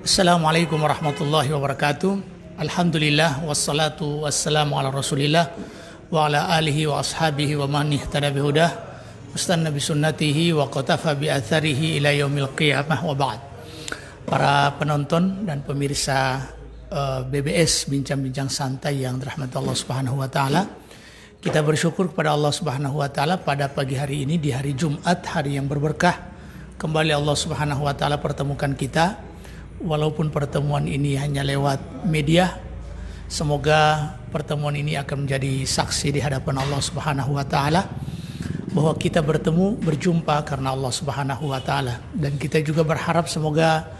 Assalamualaikum warahmatullahi wabarakatuh. Alhamdulillah wassalatu wassalamu ala Rasulillah wa ala alihi wa ashabihi wa man ihtada bihudah wastanna bi sunnatihi wa qatafa bi atharihi ila yaumil qiyamah wa ba'd. Para penonton dan pemirsa BBS Bincang-bincang Santai yang dirahmati Allah Subhanahu wa taala. Kita bersyukur kepada Allah Subhanahu wa taala pada pagi hari ini di hari Jumat, hari yang berberkah. Kembali Allah Subhanahu wa taala pertemukan kita. Walaupun pertemuan ini hanya lewat media, semoga pertemuan ini akan menjadi saksi di hadapan Allah Subhanahu wa taala bahwa kita berjumpa karena Allah Subhanahu wa taala, dan kita juga berharap semoga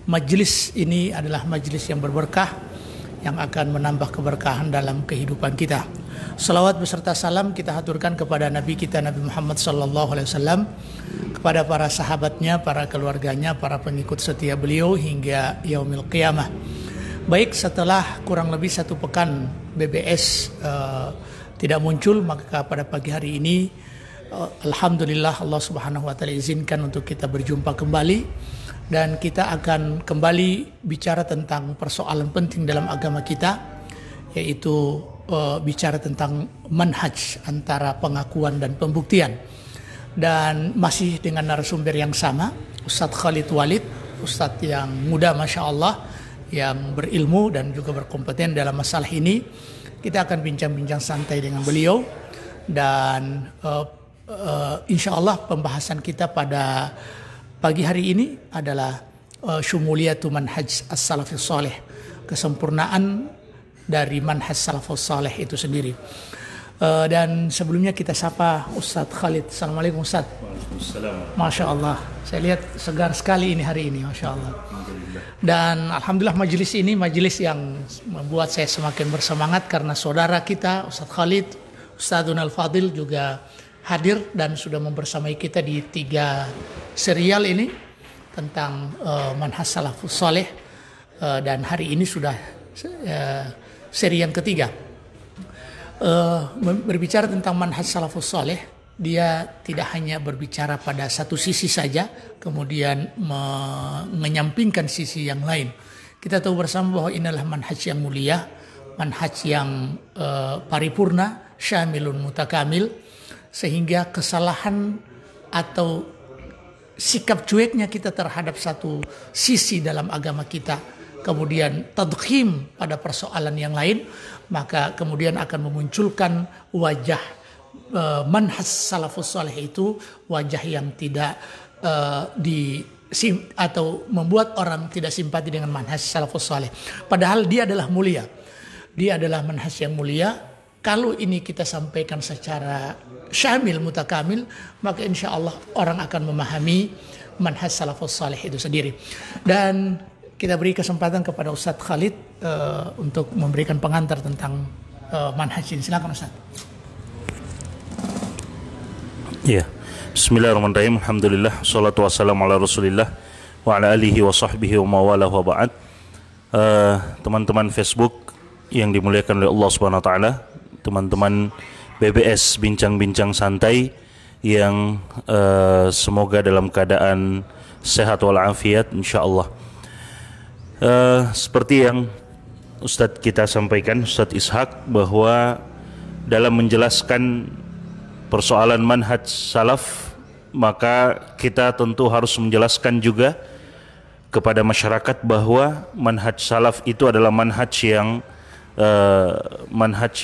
majelis ini adalah majelis yang berberkah yang akan menambah keberkahan dalam kehidupan kita. Salawat beserta salam kita haturkan kepada Nabi kita Nabi Muhammad sallallahu alaihi wasallam, kepada para sahabatnya, para keluarganya, para pengikut setia beliau hingga yaumil qiyamah. Baik, setelah kurang lebih 1 pekan BBS tidak muncul, maka pada pagi hari ini alhamdulillah Allah Subhanahu wa taala izinkan untuk kita berjumpa kembali, dan kita akan kembali bicara tentang persoalan penting dalam agama kita, yaitu bicara tentang manhaj antara pengakuan dan pembuktian. Dan masih dengan narasumber yang sama, Ustadz Khalid Walid, Ustadz yang muda Masya Allah, yang berilmu dan juga berkompeten dalam masalah ini. Kita akan bincang-bincang santai dengan beliau, dan insya Allah pembahasan kita pada pagi hari ini adalah syumuliyatu manhaj as-salafus salih, kesempurnaan dari manhaj salafus salih itu sendiri. Dan sebelumnya kita sapa Ustadz Khalid. Assalamualaikum Ustadz. Waalaikumsalam. Masya Allah, saya lihat segar sekali ini hari ini, Masya Allah. Dan alhamdulillah majelis ini majelis yang membuat saya semakin bersemangat, karena saudara kita Ustadz Khalid, Ustadzun Al-Fadil juga hadir dan sudah membersamai kita di 3 serial ini tentang manhaj salafus saleh, dan hari ini sudah seri yang ketiga. Berbicara tentang manhaj salafus saleh, dia tidak hanya berbicara pada satu sisi saja kemudian menyampingkan sisi yang lain. Kita tahu bersama bahwa inilah manhaj yang mulia, manhaj yang paripurna, syamilun mutakamil, sehingga kesalahan atau sikap cueknya kita terhadap satu sisi dalam agama kita, kemudian tadkhim pada persoalan yang lain, maka kemudian akan memunculkan wajah manhaj salafus saleh itu, wajah yang tidak atau membuat orang tidak simpati dengan manhaj salafus saleh. Padahal dia adalah mulia, dia adalah manhaj yang mulia. Kalau ini kita sampaikan secara syamil mutakamil, maka insya Allah orang akan memahami manhaj salafus saleh itu sendiri. Dan kita beri kesempatan kepada Ustadz Khalid untuk memberikan pengantar tentang manhaj ini. Silakan Ustadz. Ya, bismillahirrahmanirrahim. Alhamdulillah, salatu wassalamu ala Rasulillah wa ala alihi wa sahbihi wa mawalah wa ba'd. Teman-teman Facebook yang dimuliakan oleh Allah Subhanahu wa taala, teman-teman BBS Bincang-bincang Santai yang semoga dalam keadaan sehat walafiat insyaallah. Seperti yang Ustadz kita sampaikan, Ustadz Ishak, bahwa dalam menjelaskan persoalan manhaj salaf, maka kita tentu harus menjelaskan juga kepada masyarakat bahwa manhaj salaf itu adalah manhaj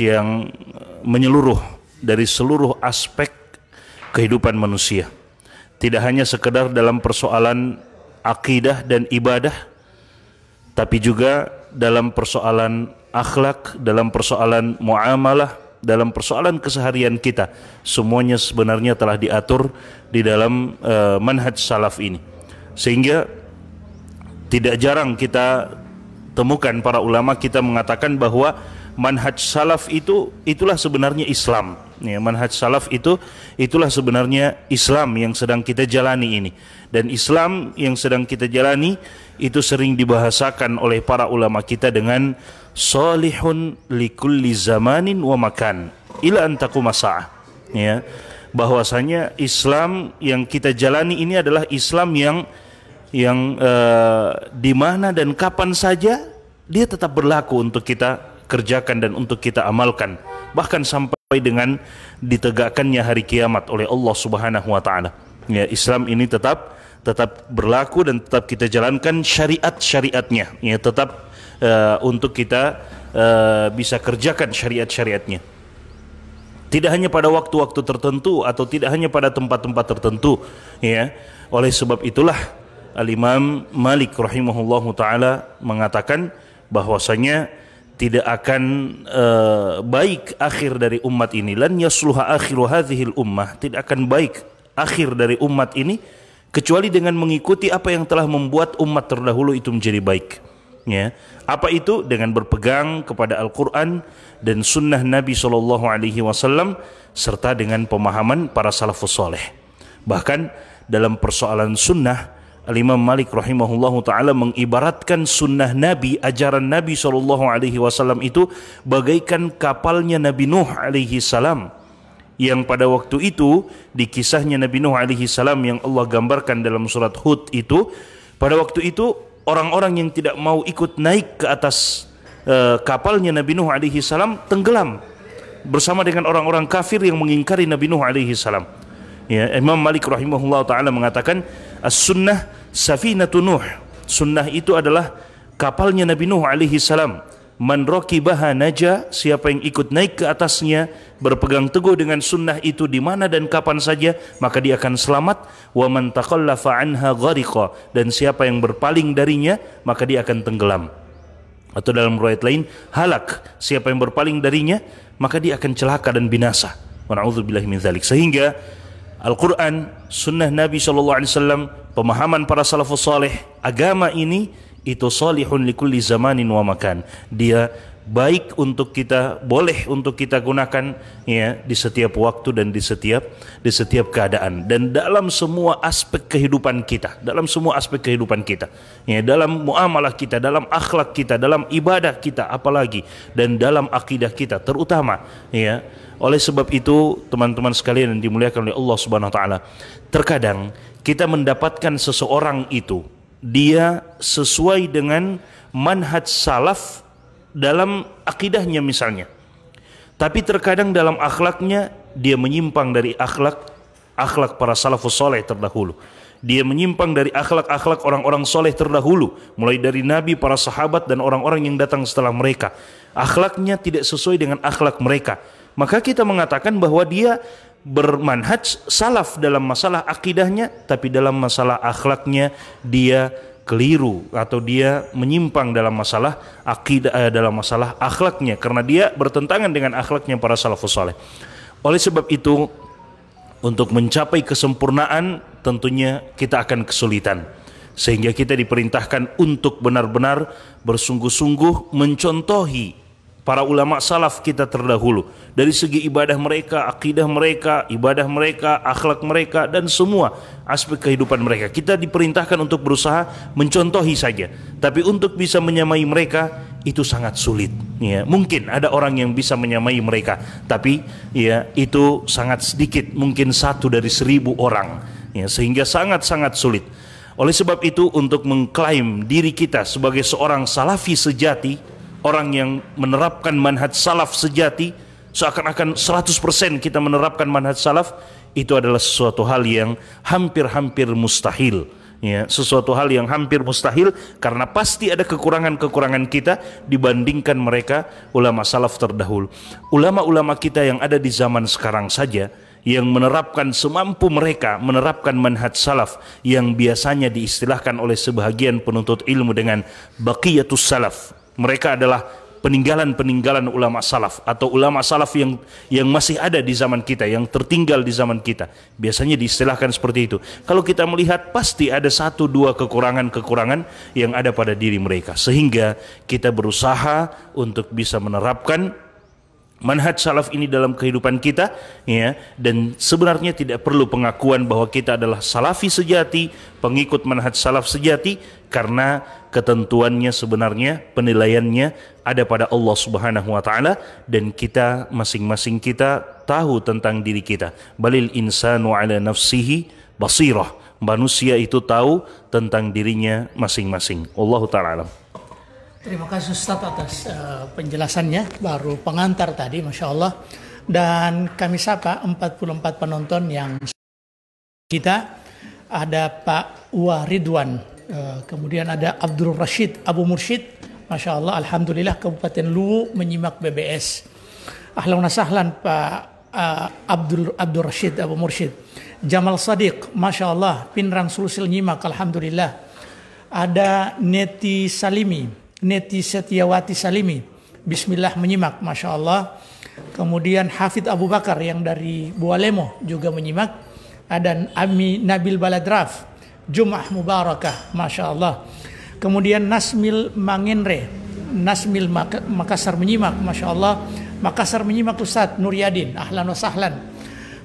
yang menyeluruh dari seluruh aspek kehidupan manusia. Tidak hanya sekedar dalam persoalan akidah dan ibadah, tapi juga dalam persoalan akhlak, dalam persoalan muamalah, dalam persoalan keseharian kita. Semuanya sebenarnya telah diatur di dalam manhaj salaf ini. Sehingga tidak jarang kita temukan para ulama kita mengatakan bahwa manhaj salaf itulah sebenarnya Islam. Ya, manhaj salaf itulah sebenarnya Islam yang sedang kita jalani ini. Dan Islam yang sedang kita jalani itu sering dibahasakan oleh para ulama kita dengan salihun likulli zamanin wa makan ila an taquma sa'ah. Ya, bahwasanya Islam yang kita jalani ini adalah Islam yang yang di mana dan kapan saja dia tetap berlaku untuk kita kerjakan dan untuk kita amalkan, bahkan sampai dengan ditegakkannya hari kiamat oleh Allah Subhanahu wa taala. Ya, Islam ini tetap berlaku dan tetap kita jalankan syariat-syariatnya, ya, tetap untuk kita bisa kerjakan syariat-syariatnya. Tidak hanya pada waktu-waktu tertentu atau tidak hanya pada tempat-tempat tertentu, ya. Oleh sebab itulah Al-Imam Malik rahimahullahu taala mengatakan bahwasanya tidak akan baik akhir dari umat ini, lan yasluha akhiru hadhil ummah, tidak akan baik akhir dari umat ini kecuali dengan mengikuti apa yang telah membuat umat terdahulu itu menjadi baik. Ya, apa itu? Dengan berpegang kepada Al-Quran dan Sunnah Nabi SAW serta dengan pemahaman para salafus soleh. Bahkan dalam persoalan sunnah, Al-Imam Malik rahimahullahu ta'ala mengibaratkan sunnah Nabi, ajaran Nabi SAW itu bagaikan kapalnya Nabi Nuh alaihi salam, yang pada waktu itu di kisahnya Nabi Nuh alaihi salam yang Allah gambarkan dalam surat Hud itu, pada waktu itu orang-orang yang tidak mau ikut naik ke atas kapalnya Nabi Nuh alaihi salam tenggelam bersama dengan orang-orang kafir yang mengingkari Nabi Nuh alaihi salam. Ya, Imam Malik rahimahullah ta'ala mengatakan as-sunnah safinatu Nuh, sunnah itu adalah kapalnya Nabi Nuh alaihi salam. Man raqibaha naja, siapa yang ikut naik ke atasnya, berpegang teguh dengan sunnah itu di mana dan kapan saja, maka dia akan selamat. Wa man taqallafa anha ghariqa, dan siapa yang berpaling darinya, maka dia akan tenggelam. Atau dalam riwayat lain, halak, siapa yang berpaling darinya, maka dia akan celaka dan binasa. Wa na'udzubillahi min dzalik. Sehingga Al-Quran, sunnah Nabi SAW, pemahaman para salafus saleh, agama ini itu salihun likulli zamanin wa makan. Dia baik untuk kita, boleh untuk kita gunakan, ya, di setiap waktu dan di setiap keadaan, dan dalam semua aspek kehidupan kita, ya, dalam muamalah kita, dalam akhlak kita, dalam ibadah kita apalagi, dan dalam akidah kita terutama, ya. Oleh sebab itu teman-teman sekalian yang dimuliakan oleh Allah Subhanahu wa taala, terkadang kita mendapatkan seseorang itu dia sesuai dengan manhaj salaf dalam akidahnya misalnya, tapi terkadang dalam akhlaknya dia menyimpang dari akhlak para salafus soleh terdahulu. Dia menyimpang dari akhlak orang-orang soleh terdahulu, mulai dari Nabi, para sahabat, dan orang-orang yang datang setelah mereka. Akhlaknya tidak sesuai dengan akhlak mereka, maka kita mengatakan bahwa dia bermanhaj salaf dalam masalah akidahnya, tapi dalam masalah akhlaknya dia keliru atau dia menyimpang dalam masalah akidah, dalam masalah akhlaknya, karena dia bertentangan dengan akhlaknya para salafus saleh. Oleh sebab itu, untuk mencapai kesempurnaan tentunya kita akan kesulitan, sehingga kita diperintahkan untuk benar-benar bersungguh-sungguh mencontohi para ulama salaf kita terdahulu dari segi ibadah mereka, akidah mereka, ibadah mereka, akhlak mereka, dan semua aspek kehidupan mereka. Kita diperintahkan untuk berusaha mencontohi saja, tapi untuk bisa menyamai mereka itu sangat sulit. Ya, mungkin ada orang yang bisa menyamai mereka, tapi ya itu sangat sedikit, mungkin 1 dari 1000 orang. Ya, sehingga sangat-sangat sulit. Oleh sebab itu, untuk mengklaim diri kita sebagai seorang salafi sejati, orang yang menerapkan manhaj salaf sejati, seakan-akan 100% kita menerapkan manhaj salaf, itu adalah sesuatu hal yang hampir-hampir mustahil. Ya, sesuatu hal yang hampir mustahil, karena pasti ada kekurangan-kekurangan kita dibandingkan mereka ulama salaf terdahulu. Ulama-ulama kita yang ada di zaman sekarang saja, yang menerapkan semampu mereka menerapkan manhaj salaf, yang biasanya diistilahkan oleh sebahagian penuntut ilmu dengan baqiyatus salaf. Mereka adalah peninggalan-peninggalan ulama salaf, atau ulama salaf yang masih ada di zaman kita, yang tertinggal di zaman kita. Biasanya diistilahkan seperti itu. Kalau kita melihat, pasti ada 1-2 kekurangan-kekurangan yang ada pada diri mereka, sehingga kita berusaha untuk bisa menerapkan manhaj salaf ini dalam kehidupan kita, ya. Dan sebenarnya tidak perlu pengakuan bahwa kita adalah salafi sejati, pengikut manhaj salaf sejati, karena ketentuannya sebenarnya, penilaiannya ada pada Allah Subhanahu wa taala, dan kita masing-masing kita tahu tentang diri kita. Balil insanu ala nafsihi basirah manusia itu tahu tentang dirinya masing-masing. Wallahu ta'ala alam. Terima kasih Ustaz atas penjelasannya, baru pengantar tadi, Masya Allah. Dan kami sapa 44 penonton yang kita, ada Pak Ridwan, kemudian ada Abdul Rashid Abu Mursyid, Masya Allah, Alhamdulillah Kabupaten Luwu menyimak BBS. Ahlan wa sahlan Pak Abdul Rashid Abu Mursyid. Jamal Sadiq, Masya Allah, Pinrang Sulsel nyimak, Alhamdulillah. Ada Neti Setiawati Salimi, Bismillah menyimak, Masya Allah. Kemudian Hafid Abu Bakar yang dari Bualemo juga menyimak. Ada Ami Nabil Baladraf, Jum'ah Mubarakah, Masya Allah. Kemudian Nasmil Mangenre, Nasmil Makassar menyimak, Masya Allah. Makassar menyimak Ustaz Nuryadin, ahlan wa sahlan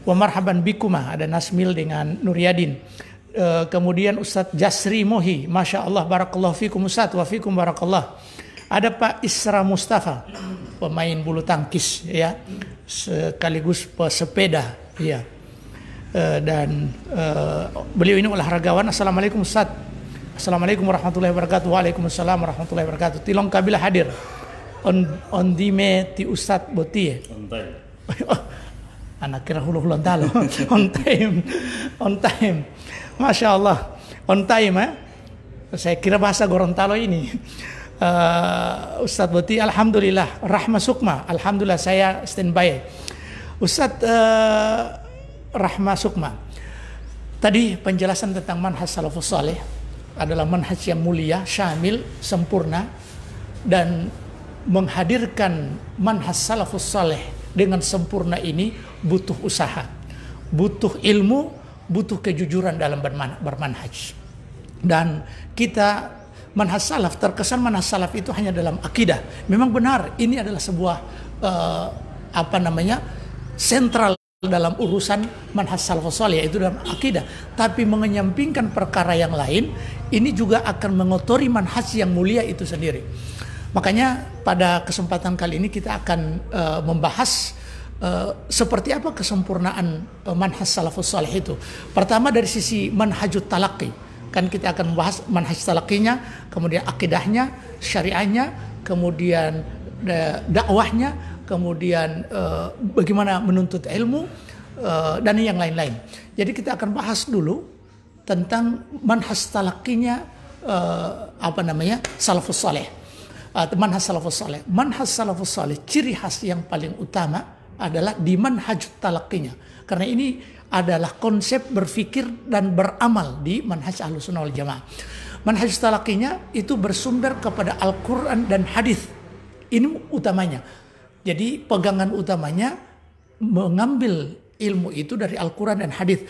wa marhaban bikuma, ada Nasmil dengan Nuryadin. Kemudian Ustaz Jasri Mohi, Masya Allah, barakallahu fikum Ustaz, wa fikum barakallah. Ada Pak Isra Mustafa, pemain bulu tangkis ya, sekaligus pesepeda ya. Dan beliau ini olahragawan. Assalamualaikum Ustaz. Assalamualaikum warahmatullahi wabarakatuh. Waalaikumsalam warahmatullahi wabarakatuh. Tilong kabila hadir on dime ti Ustaz Botie. Anak kira hulu-huluan talo. On time. Masya Allah. On time Saya kira bahasa Gorontalo ini. Ustaz Botie, alhamdulillah. Rahma Sukma, alhamdulillah saya standby. Ustaz Rahma Sukma, tadi penjelasan tentang manhaj salafus saleh adalah manhaj yang mulia, syamil, sempurna, dan menghadirkan manhaj salafus saleh dengan sempurna ini butuh usaha, butuh ilmu, butuh kejujuran dalam bermanhaj. Dan kita manhaj salaf, terkesan manhaj salaf itu hanya dalam akidah. Memang benar, ini adalah sebuah sentral dalam urusan manhaj salafus saleh, yaitu dalam akidah. Tapi mengenyampingkan perkara yang lain, ini juga akan mengotori manhaj yang mulia itu sendiri. Makanya pada kesempatan kali ini kita akan membahas seperti apa kesempurnaan manhaj salafus saleh itu. Pertama dari sisi manhajut talaqi, kan kita akan membahas manhaj talaqinya, kemudian akidahnya, syariahnya, kemudian dakwahnya, kemudian bagaimana menuntut ilmu, dan yang lain-lain. Jadi kita akan bahas dulu tentang manhaj talaqinya salafus saleh. Manhaj salafus saleh. Manhaj salafus saleh, ciri khas yang paling utama adalah di manhaj talaqinya. Karena ini adalah konsep berfikir dan beramal di manhaj Ahlussunnah wal Jamaah. Manhaj talaqinya itu bersumber kepada Al-Quran dan hadis. Ini utamanya. Jadi pegangan utamanya mengambil ilmu itu dari Al-Quran dan hadis.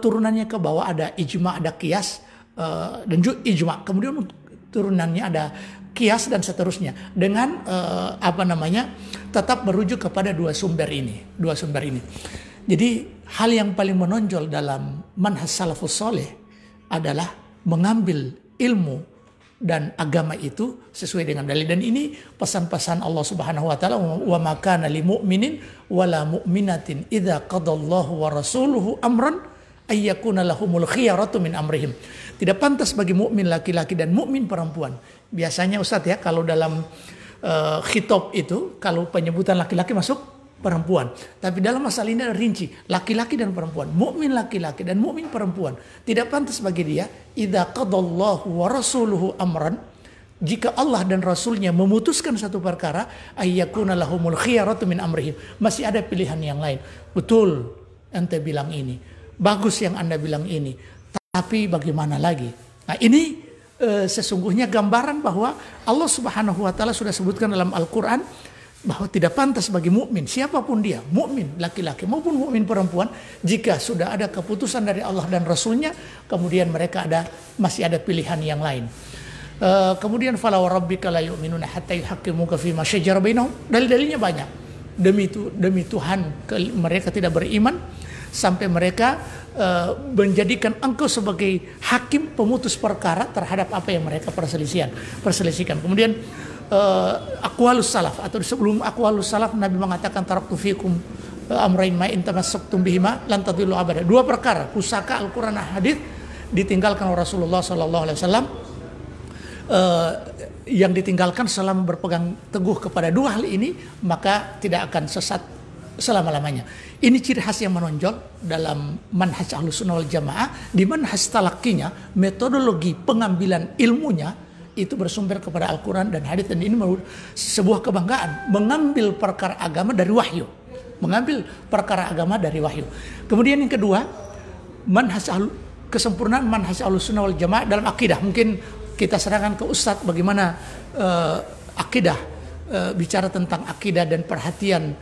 Turunannya ke bawah ada ijma, ada qiyas, dan juga ijma. Kemudian turunannya ada qiyas dan seterusnya. Dengan tetap merujuk kepada dua sumber ini. Jadi hal yang paling menonjol dalam manhaj salafus saleh adalah mengambil ilmu dan agama itu sesuai dengan dalil. Dan ini pesan-pesan Allah Subhanahu wa taala, wa ma kana lil mu'minin wala mu'minatin idza qadallahu wa rasuluhu amran ayyakuna lahumul khiyaratu min amrihim. Tidak pantas bagi mukmin laki-laki dan mukmin perempuan. Biasanya Ustaz ya, kalau dalam khitab itu, kalau penyebutan laki-laki masuk perempuan. Tapi dalam masalah ini ada rinci, laki-laki dan perempuan, mukmin laki-laki dan mukmin perempuan. Tidak pantas bagi dia idza qadallahu wa rasuluhu amran, jika Allah dan Rasulnya memutuskan satu perkara, ayyakuna lahumul khiyaratu min amrihim, masih ada pilihan yang lain. Betul ente bilang ini, bagus yang Anda bilang ini, tapi bagaimana lagi? Nah ini sesungguhnya gambaran bahwa Allah Subhanahu wa taala sudah sebutkan dalam Al-Qur'an bahwa tidak pantas bagi mukmin, siapapun dia, mukmin laki-laki maupun mukmin perempuan, jika sudah ada keputusan dari Allah dan Rasulnya, kemudian mereka masih ada pilihan yang lain. Kemudian fala wa rabbika la yu'minuna hatta yuhaqqimuka fi ma syajara bainahum. Dalil-dalilnya banyak. Demi Tuhan mereka tidak beriman sampai mereka menjadikan engkau sebagai hakim pemutus perkara terhadap apa yang mereka perselisihkan. Kemudian aqwalus salaf, atau sebelum aqwalus salaf Nabi mengatakan taraktu fikum amrayn ma in tamassaktum bihima lan tadillu abada. Dua perkara, pusaka Al-Qur'an dan hadis ditinggalkan oleh Rasulullah SAW, yang ditinggalkan selama berpegang teguh kepada dua hal ini, maka tidak akan sesat selama-lamanya. Ini ciri khas yang menonjol dalam manhaj Ahlussunnah wal Jamaah, di manhaj talaqqinya, metodologi pengambilan ilmunya itu bersumber kepada Al-Quran dan hadits, dan ini sebuah kebanggaan mengambil perkara agama dari wahyu. Kemudian yang kedua, kesempurnaan manhaj Ahlussunnah wal Jamaah dalam akidah. Mungkin kita serahkan ke Ustadz bagaimana akidah, bicara tentang akidah dan perhatian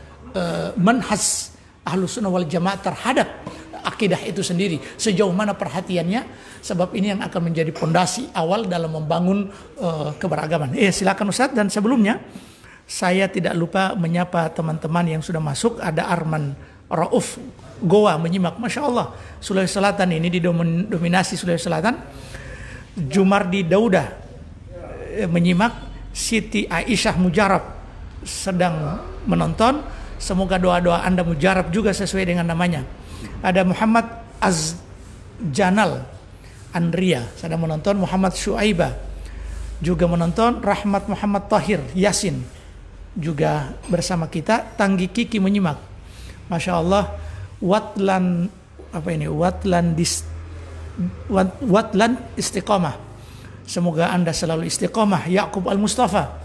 manhaj Ahlussunnah wal Jamaah terhadap akidah itu sendiri, sejauh mana perhatiannya, sebab ini yang akan menjadi pondasi awal dalam membangun keberagaman. Silakan Ustadz. Dan sebelumnya saya tidak lupa menyapa teman-teman yang sudah masuk. Ada Arman Rauf Goa menyimak, Masya Allah, Sulawesi Selatan ini didominasi Sulawesi Selatan. Jumardi Dauda menyimak, Siti Aisyah Mujarab sedang menonton. Semoga doa-doa Anda mujarab juga sesuai dengan namanya. Ada Muhammad Azjanal Andria sedang menonton. Muhammad Syuaiba juga menonton. Rahmat Muhammad Tahir Yasin juga bersama kita. Tanggi Kiki menyimak, Masya Allah. Watlan Istiqomah, semoga Anda selalu istiqomah. Yakub Al-Mustafa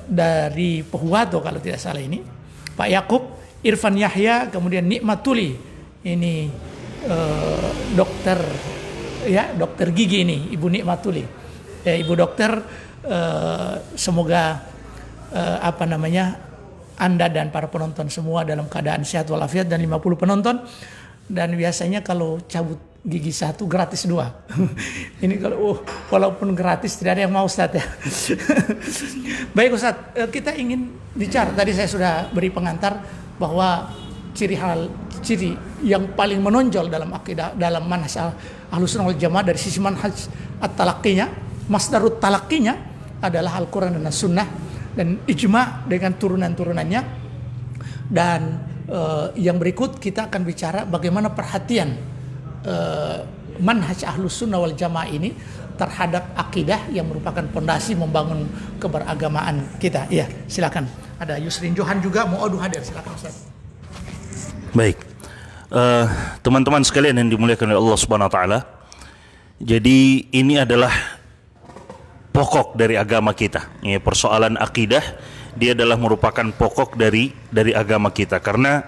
dari Pohuwato kalau tidak salah ini, Pak Yakub. Irfan Yahya, kemudian Nikmatuli, ini dokter gigi ini, Ibu Nikmatuli, Ibu dokter. Semoga Anda dan para penonton semua dalam keadaan sehat walafiat, dan 50 penonton. Dan biasanya kalau cabut gigi 1 gratis 2. Ini kalau walaupun gratis tidak ada yang mau, Ustaz, ya. Baik Ustaz, kita ingin bicara, tadi saya sudah beri pengantar bahwa ciri yang paling menonjol dalam akidah, dalam manhaj Ahlussunnah wal Jamaah dari sisi manhaj at-talaqqinya, masdarut talaqqinya adalah Al-Quran dan As-Sunnah dan ijma dengan turunan-turunannya. Dan yang berikut kita akan bicara bagaimana perhatian manhaj Ahlussunnah wal Jamaah ini terhadap akidah yang merupakan pondasi membangun keberagamaan kita. Iya, silakan. Ada Yusrin Johan juga mau hadir, silakan Ustaz. Baik, teman-teman sekalian yang dimuliakan oleh Allah Subhanahu Wa Taala. Jadi ini adalah pokok dari agama kita. Ya, persoalan akidah, dia adalah merupakan pokok dari agama kita. Karena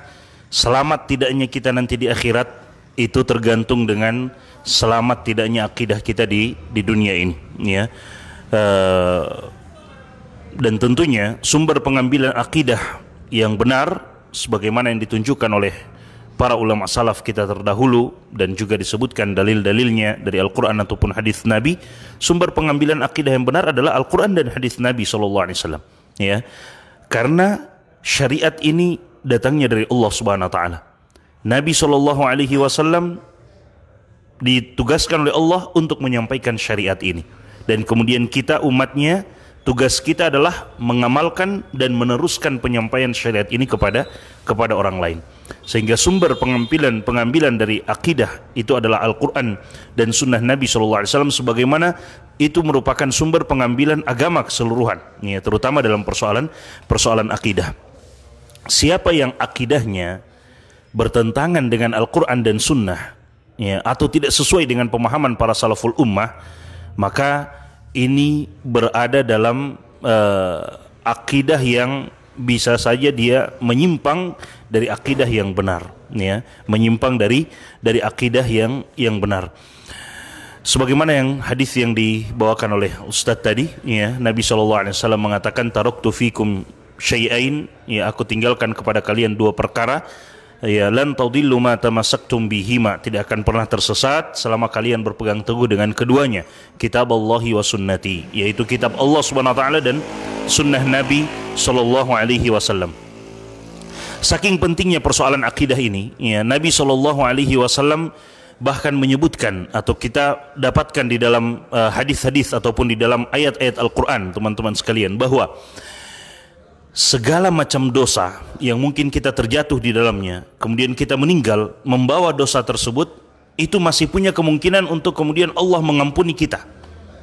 selamat tidaknya kita nanti di akhirat itu tergantung dengan selamat tidaknya akidah kita di dunia ini. Ya. Dan tentunya sumber pengambilan akidah yang benar sebagaimana yang ditunjukkan oleh para ulama salaf kita terdahulu dan juga disebutkan dalil-dalilnya dari Al-Quran ataupun hadis Nabi, sumber pengambilan akidah yang benar adalah Al-Quran dan hadis Nabi SAW. Ya, karena syariat ini datangnya dari Allah Subhanahu Wa Taala. Nabi SAW ditugaskan oleh Allah untuk menyampaikan syariat ini, dan kemudian kita umatnya, tugas kita adalah mengamalkan dan meneruskan penyampaian syariat ini kepada orang lain. Sehingga sumber pengambilan dari akidah itu adalah Al-Quran dan Sunnah Nabi SAW, sebagaimana itu merupakan sumber pengambilan agama keseluruhan, ya, terutama dalam persoalan akidah. Siapa yang akidahnya bertentangan dengan Al-Quran dan Sunnah, ya, atau tidak sesuai dengan pemahaman para salaful ummah, maka ini berada dalam akidah yang bisa saja dia menyimpang dari akidah yang benar, ya, menyimpang dari akidah yang benar. Sebagaimana yang hadis yang dibawakan oleh Ustadz tadi, ya, Nabi SAW mengatakan, taraktu fikum syai'ain, ya, aku tinggalkan kepada kalian 2 perkara, ya, lan tadillu ma tamassaktum bihima, tidak akan pernah tersesat selama kalian berpegang teguh dengan keduanya, kitab Allahi wa sunnati, yaitu kitab Allah Subhanahu wa taala dan sunnah Nabi sallallahu alaihi wasallam. Saking pentingnya persoalan akidah ini, ya, Nabi sallallahu alaihi wasallam bahkan menyebutkan, atau kita dapatkan di dalam hadis-hadis ataupun di dalam ayat-ayat Al-Qur'an, teman-teman sekalian, bahwa segala macam dosa yang mungkin kita terjatuh di dalamnya, kemudian kita meninggal membawa dosa tersebut, itu masih punya kemungkinan untuk kemudian Allah mengampuni kita.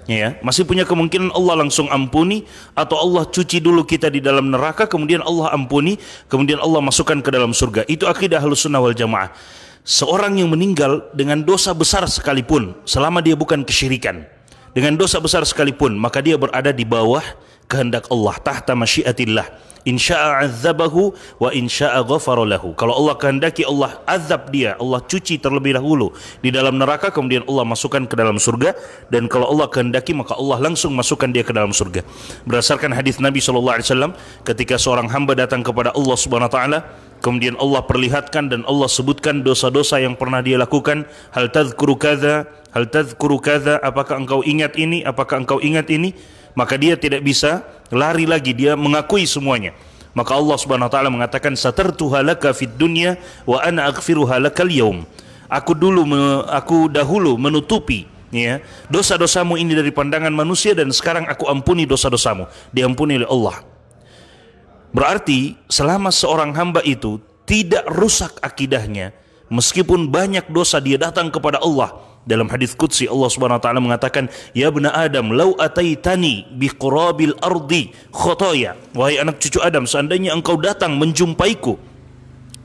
Ya, masih punya kemungkinan Allah langsung ampuni, atau Allah cuci dulu kita di dalam neraka, kemudian Allah ampuni, kemudian Allah masukkan ke dalam surga. Itu akidah Ahlussunnah wal Jamaah. Seorang yang meninggal dengan dosa besar sekalipun, selama dia bukan kesyirikan, dengan dosa besar sekalipun, maka dia berada di bawah kehendak Allah, tahta masyiatillah. Insya'a azabahu wa insya'a ghafara lahu. Kalau Allah kehendaki, Allah azab dia, Allah cuci terlebih dahulu di dalam neraka, kemudian Allah masukkan ke dalam surga. Dan kalau Allah kehendaki, maka Allah langsung masukkan dia ke dalam surga. Berdasarkan hadis Nabi SAW, ketika seorang hamba datang kepada Allah Subhanahu wa taala, kemudian Allah perlihatkan dan Allah sebutkan dosa-dosa yang pernah dia lakukan. Hal tadhkuru kadza, hal tadhkuru kadza, apakah engkau ingat ini, apakah engkau ingat ini? Maka dia tidak bisa lari lagi, dia mengakui semuanya. Maka Allah Subhanahu wa taala mengatakan, satartuha laka fid dunya wa ana aghfiruha lakal yaum. Aku dahulu menutupi, ya, dosa-dosamu ini dari pandangan manusia, dan sekarang aku ampuni dosa-dosamu, diampuni oleh Allah. Berarti selama seorang hamba itu tidak rusak akidahnya, meskipun banyak dosa, dia datang kepada Allah. Dalam hadis qudsi Allah Subhanahu wa taala mengatakan, ya ibna Adam, lau ataitani biqurabil ardi khotoya. Wahai anak cucu Adam, seandainya engkau datang menjumpaiku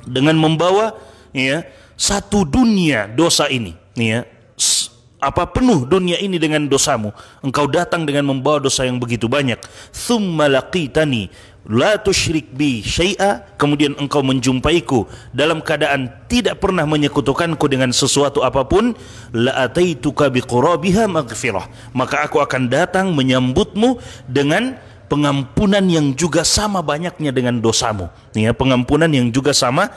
dengan membawa, ya, satu dunia dosa ini, ya, penuh dunia ini dengan dosamu, engkau datang dengan membawa dosa yang begitu banyak, thumma laqitani la tusyrik bi syai'a, kemudian engkau menjumpaiku dalam keadaan tidak pernah menyekutukanku dengan sesuatu apapun, la ataituka biqurabiha maghfirah, maka aku akan datang menyambutmu dengan pengampunan yang juga sama banyaknya dengan dosamu, ya, pengampunan yang juga sama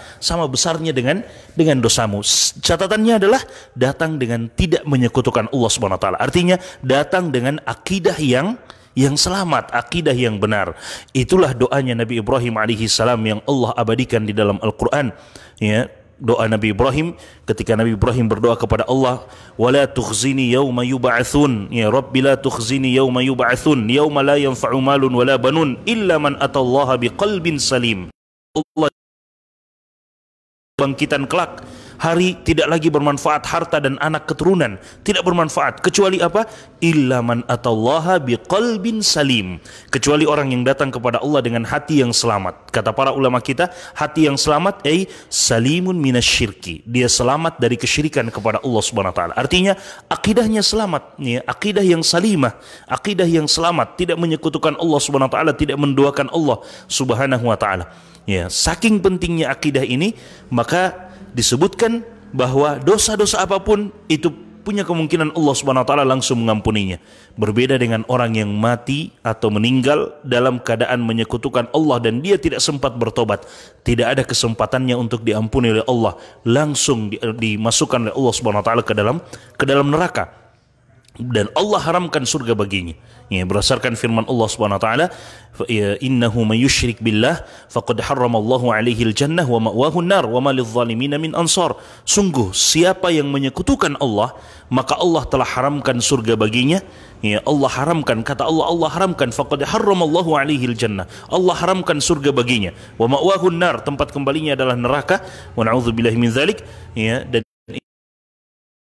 besarnya dengan dosamu. Catatannya adalah datang dengan tidak menyekutukan Allah Subhanahu wa taala. Artinya datang dengan akidah yang selamat, akidah yang benar. Itulah doanya Nabi Ibrahim alaihi salam yang Allah abadikan di dalam Al-Qur'an, ya. Doa Nabi Ibrahim ketika Nabi Ibrahim berdoa kepada Allah, wala tukhzini yauma yub'atsun, ya Rabbi la tukhzini yauma yub'atsun yauma la yanfa'u malun wala banun illa man atallaha biqalbin salim. Allah, bangkitan kelak, hari tidak lagi bermanfaat harta dan anak keturunan, tidak bermanfaat kecuali apa? Illa man atallaha biqalbin salim, kecuali orang yang datang kepada Allah dengan hati yang selamat. Kata para ulama kita, hati yang selamat salimun minasyirki, dia selamat dari kesyirikan kepada Allah Subhanahu wa taala. Artinya akidahnya selamat, ya, akidah yang salimah, akidah yang selamat, tidak menyekutukan Allah Subhanahu wa taala, tidak menduakan Allah Subhanahu wa taala. Ya, saking pentingnya akidah ini, maka disebutkan bahwa dosa-dosa apapun itu punya kemungkinan Allah Subhanahu wa taala langsung mengampuninya. Berbeda dengan orang yang mati atau meninggal dalam keadaan menyekutukan Allah dan dia tidak sempat bertobat, tidak ada kesempatannya untuk diampuni oleh Allah, langsung dimasukkan oleh Allah Subhanahu wa taala ke dalam neraka, dan Allah haramkan surga baginya. Ya, berdasarkan firman Allah Subhanahu wa taala, innahu may yusyrik billah faqad harramallahu alaihi aljannah wa ma'wahu an-nar wa ma lidh-dhalimin min ansar. Sungguh siapa yang menyekutukan Allah, maka Allah telah haramkan surga baginya. Ya, Allah haramkan, kata Allah, Allah haramkan, faqad harramallahu alaihi aljannah, Allah haramkan surga baginya, wa ma'wahu an-nar, tempat kembalinya adalah neraka, wa na'udzubillahi min dzalik. Ya, dan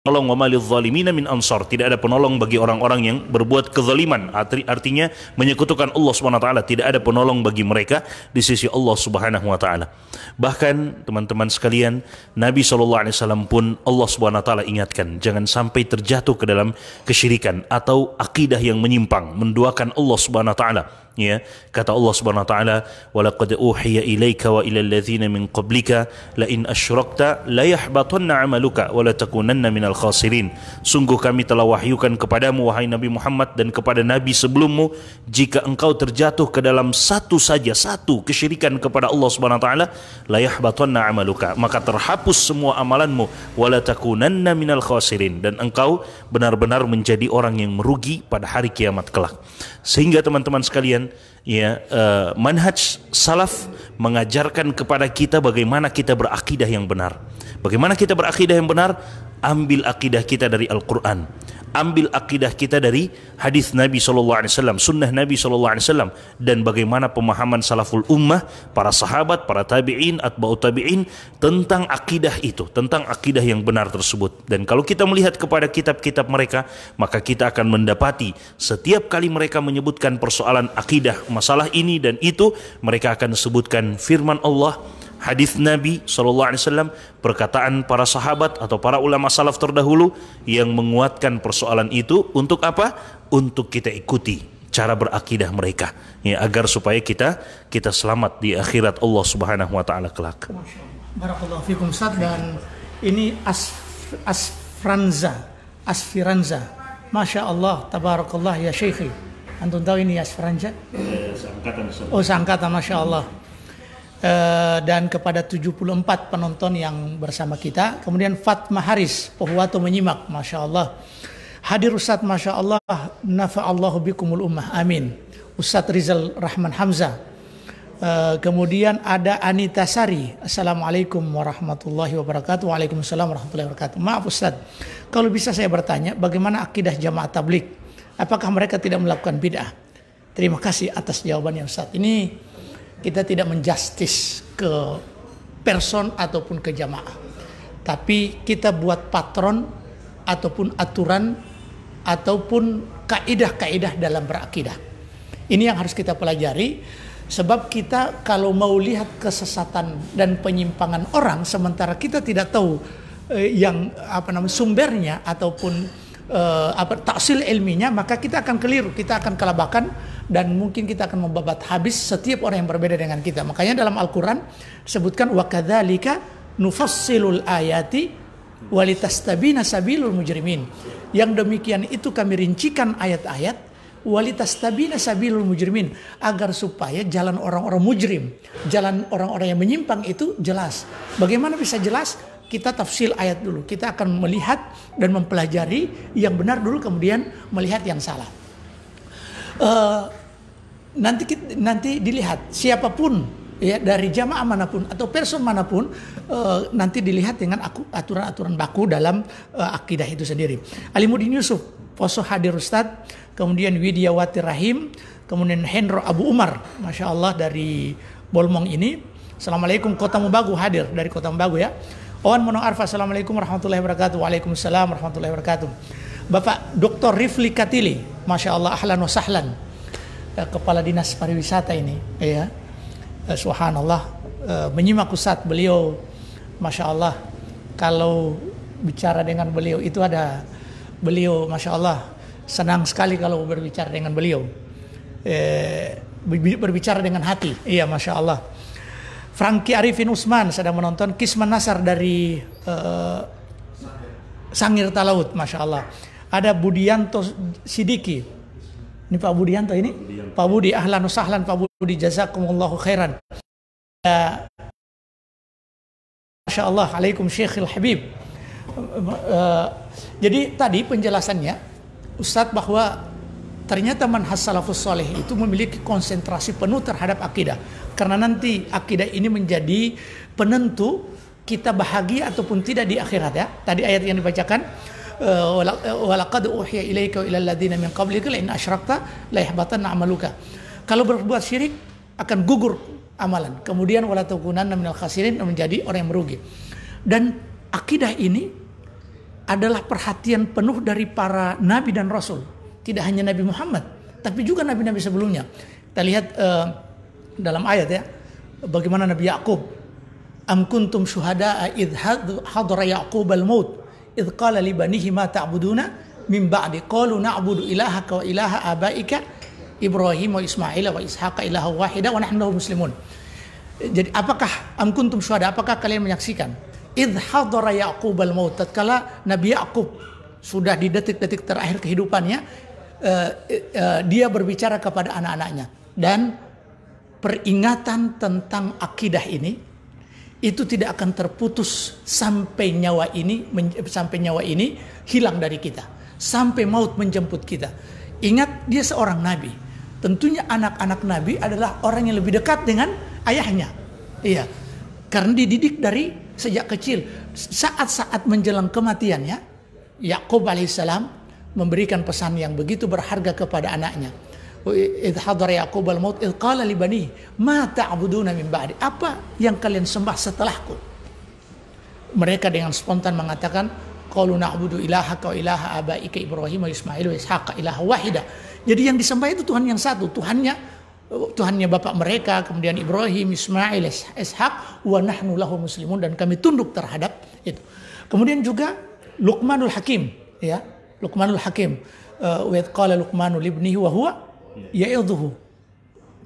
penolong, wa malil zalimin min ansar, tidak ada penolong bagi orang-orang yang berbuat kezaliman. Artinya menyekutukan Allah Subhanahu wa taala, tidak ada penolong bagi mereka di sisi Allah Subhanahu wa taala. Bahkan teman-teman sekalian, Nabi SAW pun Allah Subhanahu wa taala ingatkan jangan sampai terjatuh ke dalam kesyirikan atau akidah yang menyimpang, menduakan Allah Subhanahu wa taala. Ya, kata Allah Subhanahu wa taala, walaqad uhiya ilaika wa ilal ladzina min qablika la in asyrakta la yahbatanna 'amaluka wa la takunanna minal khasirin. Sungguh kami telah wahyukan kepadamu wahai Nabi Muhammad dan kepada nabi sebelummu, jika engkau terjatuh ke dalam satu kesyirikan kepada Allah Subhanahu wa taala, la yahbatanna 'amaluka, maka terhapus semua amalanmu, wa la takunanna minal khasirin, dan engkau benar-benar menjadi orang yang merugi pada hari kiamat kelak. Sehingga teman-teman sekalian, ya, manhaj salaf mengajarkan kepada kita bagaimana kita berakidah yang benar. Bagaimana kita berakidah yang benar? ambil akidah kita dari Al-Quran, ambil akidah kita dari hadis Nabi SAW, sunnah Nabi SAW, dan bagaimana pemahaman salaful ummah, para sahabat, para tabi'in, atba'ut tabi'in tentang akidah itu, tentang akidah yang benar tersebut. Dan kalau kita melihat kepada kitab-kitab mereka, maka kita akan mendapati setiap kali mereka menyebutkan persoalan akidah, masalah ini dan itu, mereka akan sebutkan firman Allah, hadis Nabi SAW, perkataan para sahabat atau para ulama salaf terdahulu yang menguatkan persoalan itu. Untuk apa? Untuk kita ikuti cara berakidah mereka, ya, agar supaya kita selamat di akhirat Allah Subhanahu wa taala kelak. Barakallahu fikum Ustaz. Dan ini Asfiranza. Masya Allah, tabarakallah ya Syekhi. Antum tahu ini Asfiranza? Seangkatan, Masya Allah. Dan kepada 74 penonton yang bersama kita. Kemudian Fatma Haris, Pohuwato menyimak, Masya Allah. Hadir Ustadz, Masya Allah, nafa'allahu bikumul ummah, amin. Ustadz Rizal Rahman Hamzah. Kemudian ada Anita Sari, Assalamualaikum warahmatullahi wabarakatuh. Waalaikumsalam warahmatullahi wabarakatuh. Maaf Ustadz, kalau bisa saya bertanya, bagaimana akidah jamaah tabligh? Apakah mereka tidak melakukan bid'ah? Terima kasih atas jawabannya Ustadz. Ini kita tidak menjustis ke person ataupun ke jamaah, tapi kita buat patron ataupun aturan ataupun kaidah-kaidah dalam berakidah. Ini yang harus kita pelajari, sebab kita kalau mau lihat kesesatan dan penyimpangan orang sementara kita tidak tahu sumbernya ataupun taksil ilminya, maka kita akan keliru, kita akan kelabakan, dan mungkin kita akan membabat habis setiap orang yang berbeda dengan kita. Makanya dalam Al-Quran disebutkan wa kadzalika nufassilul ayati walitastabina sabilul mujrimin. Yang demikian itu kami rincikan ayat-ayat walitastabina sabilul mujrimin, agar supaya jalan orang-orang mujrim, jalan orang-orang yang menyimpang itu jelas. Bagaimana bisa jelas? Kita tafsil ayat dulu. Kita akan melihat dan mempelajari yang benar dulu, kemudian melihat yang salah. Nanti dilihat siapapun, ya, dari jamaah manapun atau person manapun, nanti dilihat dengan aturan-aturan baku dalam akidah itu sendiri. Alimuddin Yusuf, Poso hadir Ustadz. Kemudian Widiawati Rahim, kemudian Hendro Abu Umar, Masya Allah dari Bolmong ini. Assalamualaikum, Kota Mubagu hadir dari Kota Mubagu, ya. Owan Mono Arfa, Assalamualaikum warahmatullahi wabarakatuh. Waalaikumsalam warahmatullahi wabarakatuh. Bapak Dr. Rifli Katili, Masya Allah, ahlan wa sahlan, Kepala Dinas Pariwisata ini, ya. Subhanallah, menyimak Ustadz, beliau Masya Allah, kalau bicara dengan beliau itu beliau Masya Allah, senang sekali kalau berbicara dengan beliau, berbicara dengan hati, iya Masya Allah. Franky Arifin Usman sedang menonton. Kisman Nasar dari Sangir Talaut, Masya Allah. Ada Budianto Sidiki. Ini Pak Budianto ini? Budianto. Pak Budi, ahlan wa sahlan Pak Budi, jazakumullahu khairan. Masya Allah, alaikum Syekhil Habib. Jadi tadi penjelasannya Ustadz, bahwa ternyata manhaj salafus soleh itu memiliki konsentrasi penuh terhadap akidah. Karena nanti akidah ini menjadi penentu kita bahagia ataupun tidak di akhirat, ya. Tadi ayat yang dibacakan, walaqad uhiya ilaika wa ilal ladzina min qablika la in asyrakta la yahbatanna amaluka. Kalau berbuat syirik akan gugur amalan. Kemudian wala takunanna minal khasirin, menjadi orang yang merugi. Dan akidah ini adalah perhatian penuh dari para nabi dan rasul. Tidak hanya Nabi Muhammad, tapi juga nabi-nabi sebelumnya. Kita lihat dalam ayat, ya, bagaimana Nabi Yakub, am kuntum syuhada'a idh hadara Yaqub al-maut idh qala li banihi ma ta'buduna min ba'di qalu na'budu ilahaka wa ilaha abaika Ibrahim wa Ismail wa Ishaq ilaha wahida wa nahnu lahu muslimun. Jadi apakah am kuntum syuhada, apakah kalian menyaksikan idh hadara Yaqub al-maut, tatkala Nabi Yakub sudah di detik-detik terakhir kehidupannya, dia berbicara kepada anak-anaknya, dan peringatan tentang akidah ini itu tidak akan terputus sampai nyawa ini hilang dari kita, sampai maut menjemput kita. Ingat, dia seorang nabi. Tentunya anak-anak nabi adalah orang yang lebih dekat dengan ayahnya, iya, karena dididik dari sejak kecil. saat-saat menjelang kematiannya, Yakub alaihissalam memberikan pesan yang begitu berharga kepada anaknya. Idh hadara Yaqub al-maut idh qala li bani ma ta'buduna min ba'di, apa yang kalian sembah setelahku? Mereka dengan spontan mengatakan qalu na'budu ilahaka wa ilaha abaika Ibrahim wa Ismail wa Ishaq ilaha wahida. Jadi yang disembah itu Tuhan yang satu, Tuhannya bapak mereka, kemudian Ibrahim, Ismail, Ishaq, wa nahnu lahu muslimun, dan kami tunduk terhadap itu. Kemudian juga Luqmanul Hakim, ya, Luqmanul Hakim, wa idh qala Luqmanu libnihi wa huwa ya'idhuhu.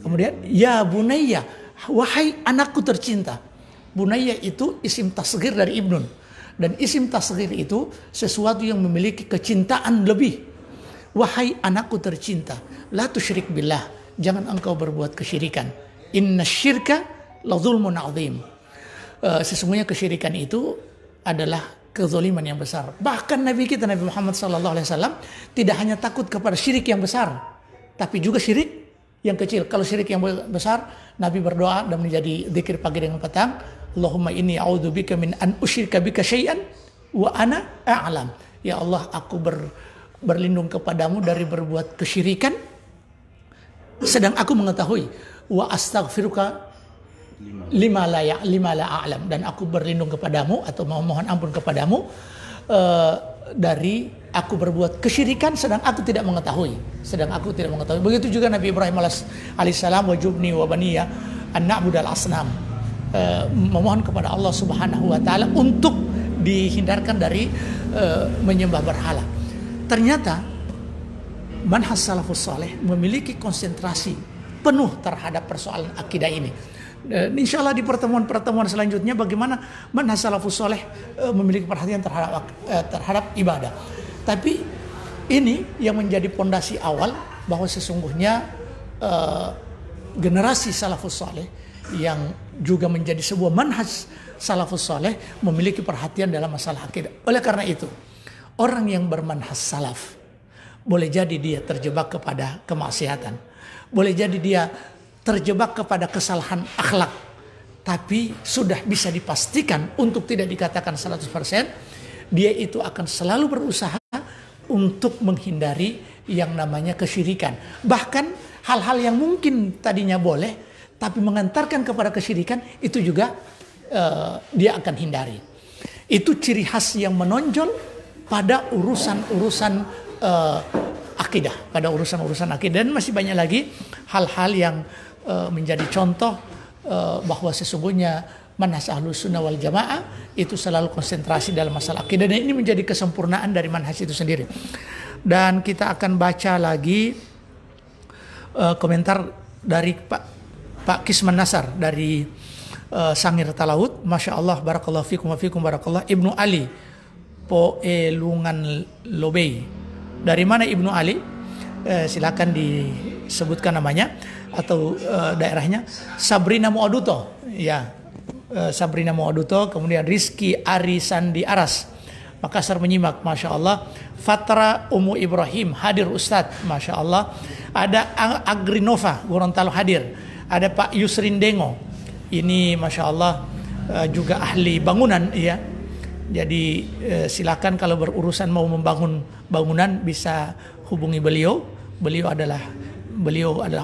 Kemudian ya bunayya, wahai anakku tercinta. Bunayya itu isim tasghir dari ibnun, dan isim tasghir itu sesuatu yang memiliki kecintaan lebih. Wahai anakku tercinta, la tusyrik billah, jangan engkau berbuat kesyirikan. Inna syirka la zulmun azim. Sesungguhnya kesyirikan itu adalah kezaliman yang besar. Bahkan Nabi kita Nabi Muhammad SAW tidak hanya takut kepada syirik yang besar, tapi juga syirik yang kecil. Kalau syirik yang besar, Nabi berdoa dan menjadi zikir pagi dengan petang, Allahumma inni a'udzubika min an usyrika bika syai'an wa ana a'lam. Ya Allah, aku berlindung kepadamu dari berbuat kesyirikan sedang aku mengetahui. Wa astaghfiruka lima la a'lam, dan aku berlindung kepadamu atau memohon ampun kepadamu dari aku berbuat kesyirikan sedang aku tidak mengetahui. Begitu juga Nabi Ibrahim alaihissalam, wajubni wa baniya an na'budal asnam, memohon kepada Allah Subhanahu wa taala untuk dihindarkan dari menyembah berhala. Ternyata manhaj salafus saleh memiliki konsentrasi penuh terhadap persoalan akidah ini. Insya Allah di pertemuan selanjutnya bagaimana manhaj salafus saleh memiliki perhatian terhadap ibadah. Tapi ini yang menjadi pondasi awal bahwa sesungguhnya generasi salafus saleh yang juga menjadi sebuah manhaj salafus saleh memiliki perhatian dalam masalah akidah. Oleh karena itu, orang yang bermanhaj salaf boleh jadi dia terjebak kepada kemaksiatan, boleh jadi dia terjebak kepada kesalahan akhlak, tapi sudah bisa dipastikan untuk tidak dikatakan 100%, dia itu akan selalu berusaha untuk menghindari yang namanya kesyirikan. Bahkan hal-hal yang mungkin tadinya boleh tapi mengantarkan kepada kesyirikan itu juga dia akan hindari. Itu ciri khas yang menonjol pada urusan-urusan akidah, dan masih banyak lagi hal-hal yang menjadi contoh bahwa sesungguhnya manhaj Ahlus Sunnah wal Jamaah itu selalu konsentrasi dalam masalah akidah, dan ini menjadi kesempurnaan dari manhaj itu sendiri. Dan kita akan baca lagi komentar dari Pak Kisman Nasar dari Sangir Talaut. Masya Allah, barakallahu fikum wa fikum barakallah. Ibnu Ali Poelungan Lobei. Dari mana Ibnu Ali? Silakan disebutkan namanya atau daerahnya. Sabrina Muaduto, ya, Sabrina Muaduto. Kemudian Rizky Ari Sandi Aras, Makassar menyimak, Masya Allah. Fatra Umu Ibrahim hadir Ustadz, Masya Allah. Ada Agrinova Gorontalo hadir. Ada Pak Yusrin Dengo, ini Masya Allah juga ahli bangunan, ya. Jadi silakan kalau berurusan mau membangun bangunan bisa hubungi beliau. Beliau adalah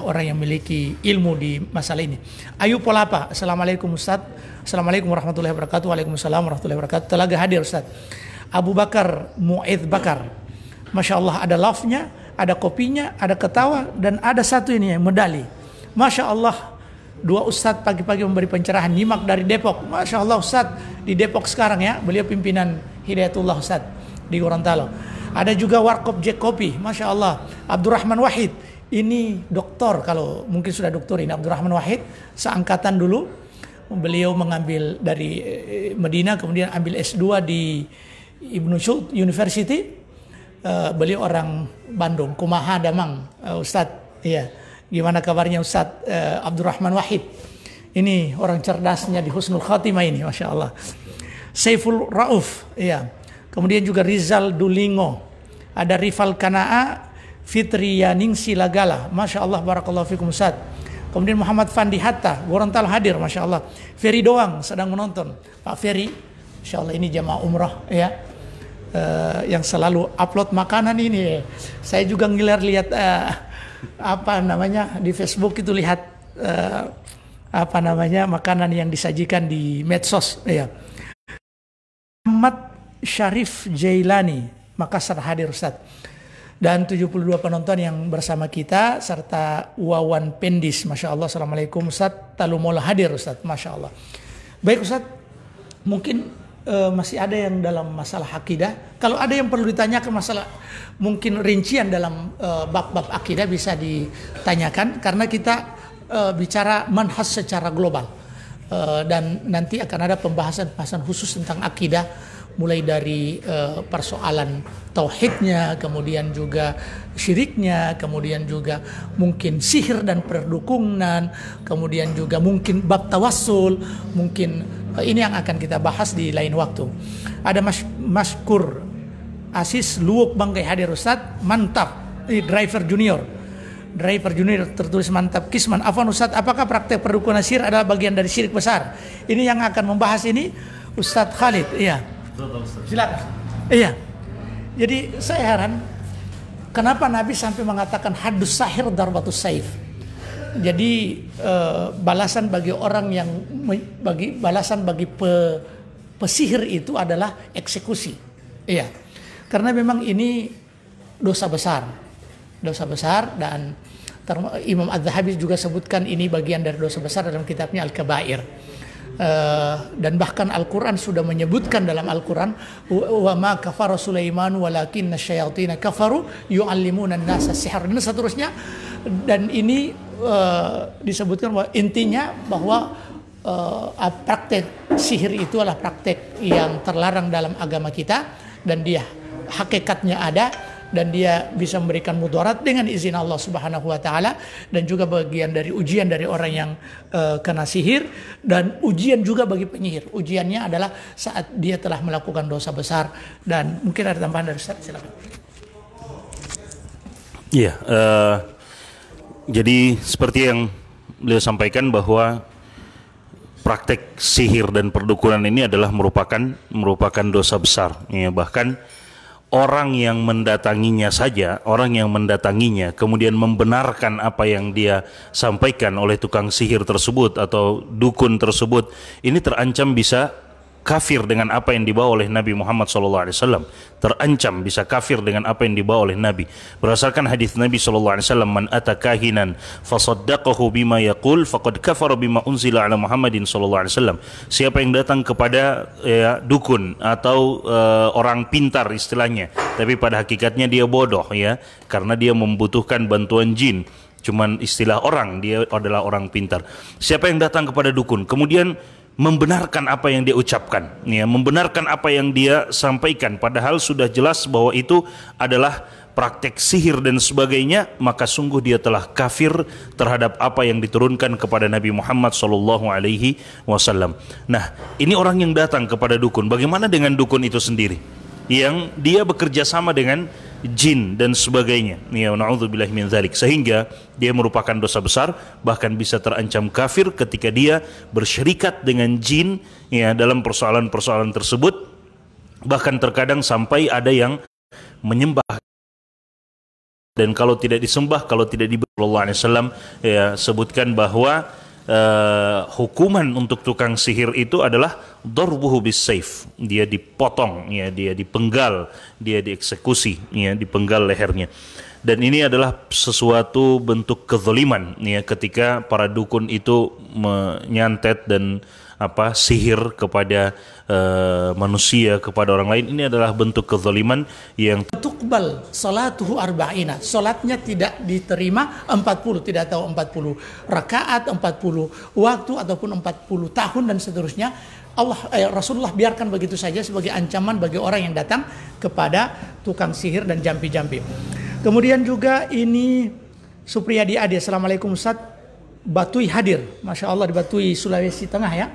orang yang memiliki ilmu di masalah ini. Ayu Polapa, Assalamualaikum Ustaz. Assalamualaikum warahmatullahi wabarakatuh. Waalaikumsalam warahmatullahi wabarakatuh. Telaga hadir Ustaz. Abu Bakar Mu'idh Bakar, Masya Allah, ada love-nya, ada kopinya, ada ketawa, dan ada satu ini yang medali. Masya Allah, dua Ustadz pagi-pagi memberi pencerahan, nyimak dari Depok. Masya Allah Ustadz di Depok sekarang, ya, beliau pimpinan Hidayatullah Ustadz di Gorontalo. Ada juga Warkop Jack Kopi, Masya Allah. Abdurrahman Wahid, ini doktor, kalau mungkin sudah doktor ini. Abdurrahman Wahid seangkatan dulu, beliau mengambil dari Medina, kemudian ambil S2 di Ibnu Syud University. Beliau orang Bandung, Kumaha Damang, Ustadz, iya. Gimana kabarnya Ustadz Abdurrahman Wahid? Ini orang cerdasnya di Husnul Khatimah ini, Masya Allah. Saiful Rauf, ya. Kemudian juga Rizal Dulingo. Ada Rifal Kanaa, Fitri Yaning Silagala, Masya Allah, barakallahu fikum Ustadz. Kemudian Muhammad Fandi Hatta, Gorontalo hadir, Masya Allah. Ferry Doang sedang menonton. Pak Ferry, Insya Allah ini jamaah umrah ya, yang selalu upload makanan ini. Saya juga lihat apa namanya di Facebook itu, lihat apa namanya makanan yang disajikan di medsos ya. Muhammad Syarif Jailani Makassar hadir Ustaz, dan 72 penonton yang bersama kita serta Wawan Pendis. Masya Allah. Assalamualaikum Ustaz. Talumola hadir Ustaz. Masya Allah. Baik Ustaz, mungkin masih ada yang dalam masalah akidah. Kalau ada yang perlu ditanyakan masalah mungkin rincian dalam bab-bab akidah bisa ditanyakan, karena kita bicara manhaj secara global, dan nanti akan ada pembahasan khusus tentang akidah, mulai dari persoalan tauhidnya, kemudian juga syiriknya, kemudian juga mungkin sihir dan perdukunan, kemudian juga mungkin bab tawassul, mungkin ini yang akan kita bahas di lain waktu. Ada Maskur Asis Luwuk Bangkai hadir Ustaz, mantap. Driver junior tertulis mantap. Kisman Afwan Ustaz, apakah praktek perdukunan sihir adalah bagian dari syirik besar? Ini yang akan membahas ini Ustaz Khalid. Iya. Silakan. Iya. Jadi saya heran kenapa Nabi sampai mengatakan hadus sahir darbatus saif. Jadi balasan bagi orang yang bagi pesihir itu adalah eksekusi. Iya. Karena memang ini dosa besar. Dosa besar, dan Imam Az-Zahabi juga sebutkan ini bagian dari dosa besar dalam kitabnya Al-Kabair. Dan bahkan Al-Quran sudah menyebutkan dalam Al-Quran, wa ma kafara Sulaiman walakinna syayatina kafaru yu'allimuna an-nasa sihr, dan seterusnya. Dan ini disebutkan bahwa intinya bahwa praktek sihir itu adalah praktek yang terlarang dalam agama kita, dan dia hakikatnya ada, dan dia bisa memberikan mudarat dengan izin Allah Subhanahu wa taala, dan juga bagian dari ujian dari orang yang kena sihir, dan ujian juga bagi penyihir. Ujiannya adalah saat dia telah melakukan dosa besar. Dan mungkin ada tambahan dari Ustaz, silakan. Iya, jadi seperti yang beliau sampaikan bahwa praktek sihir dan perdukunan ini adalah merupakan dosa besar. Ya, bahkan orang yang mendatanginya kemudian membenarkan apa yang dia sampaikan oleh tukang sihir tersebut atau dukun tersebut, ini terancam bisa kafir dengan apa yang dibawa oleh Nabi Muhammad SAW. Terancam bisa kafir dengan apa yang dibawa oleh Nabi. Berdasarkan hadis Nabi SAW, man ata kahinan fasaddaqahu bima yaqul faqad kafara bima unzila ala Muhammadin SAW. Siapa yang datang kepada dukun atau orang pintar istilahnya, tapi pada hakikatnya dia bodoh ya, karena dia membutuhkan bantuan jin. Cuman istilah orang, dia adalah orang pintar. Siapa yang datang kepada dukun kemudian membenarkan apa yang dia ucapkan, ya, membenarkan apa yang dia sampaikan, padahal sudah jelas bahwa itu adalah praktek sihir dan sebagainya, maka sungguh dia telah kafir terhadap apa yang diturunkan kepada Nabi Muhammad SAW. Nah, ini orang yang datang kepada dukun. Bagaimana dengan dukun itu sendiri, yang dia bekerja sama dengan jin dan sebagainya, ya, na'udzubillahi min dzalik, sehingga dia merupakan dosa besar, bahkan bisa terancam kafir ketika dia bersyirikat dengan jin, ya, dalam persoalan-persoalan tersebut. Bahkan terkadang sampai ada yang menyembah, dan kalau tidak disembah, kalau tidak diberi Sallallahu ya, sebutkan bahwa hukuman untuk tukang sihir itu adalah darbuhu bis-saif, dia dipotong, ya, dia dipenggal, dia dieksekusi, ya, dipenggal lehernya. Dan ini adalah sesuatu bentuk kezaliman, ya, ketika para dukun itu menyantet dan sihir kepada manusia, kepada orang lain. Ini adalah bentuk kezaliman yang tuqbal salatuhu arba'ina, salatnya tidak diterima 40, tidak tahu 40 rakaat, 40 waktu ataupun 40 tahun dan seterusnya. Rasulullah biarkan begitu saja sebagai ancaman bagi orang yang datang kepada tukang sihir dan jampi-jampi. Kemudian juga ini Supriyadi Adi, assalamualaikum Ustaz, Batui hadir, Masya Allah, di Batui Sulawesi Tengah ya.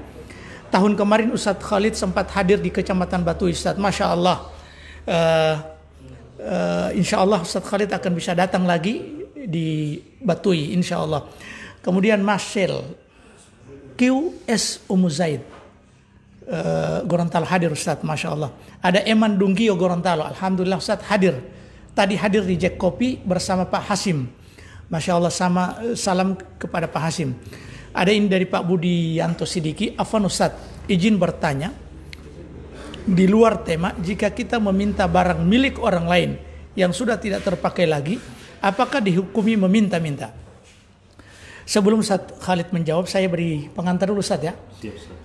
Tahun kemarin Ustadz Khalid sempat hadir di Kecamatan Batui Ustadz, Masya Allah. Insya Allah Ustadz Khalid akan bisa datang lagi di Batui, Insya Allah. Kemudian Marcel QS Zaid, Gorontalo hadir Ustaz, Masya Allah. Ada Eman Dunggio Gorontalo, Alhamdulillah Ustaz hadir. Tadi hadir di Jack Kopi bersama Pak Hasim. Masya Allah, salam kepada Pak Hasim. Ada ini dari Pak Budi Yanto Sidiki. Afwan Ustaz, izin bertanya, di luar tema, jika kita meminta barang milik orang lain yang sudah tidak terpakai lagi, apakah dihukumi meminta-minta? Sebelum Ustaz Khalid menjawab, saya beri pengantar dulu Ustaz ya.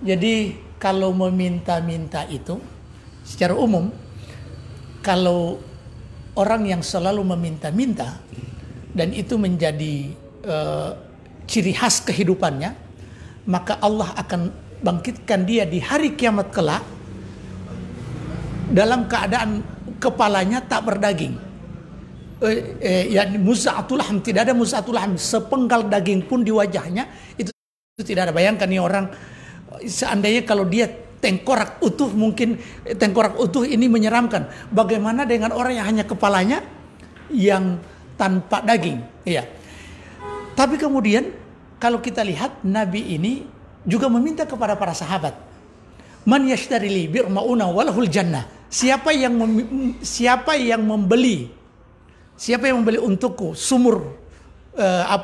Jadi kalau meminta-minta itu secara umum, kalau orang yang selalu meminta-minta dan itu menjadi ciri khas kehidupannya, maka Allah akan bangkitkan dia di hari kiamat kelak dalam keadaan kepalanya tak berdaging. Muz'atul lahm, tidak ada muz'atul lahm, sepenggal daging pun di wajahnya itu tidak ada. Bayangkan nih orang, seandainya kalau dia tengkorak utuh, mungkin tengkorak utuh ini menyeramkan. Bagaimana dengan orang yang hanya kepalanya yang tanpa daging? Iya. Tapi kemudian kalau kita lihat, Nabi ini juga meminta kepada para sahabat, man yashtari li bir mauna walahul jannah. Siapa yang membeli untukku sumur,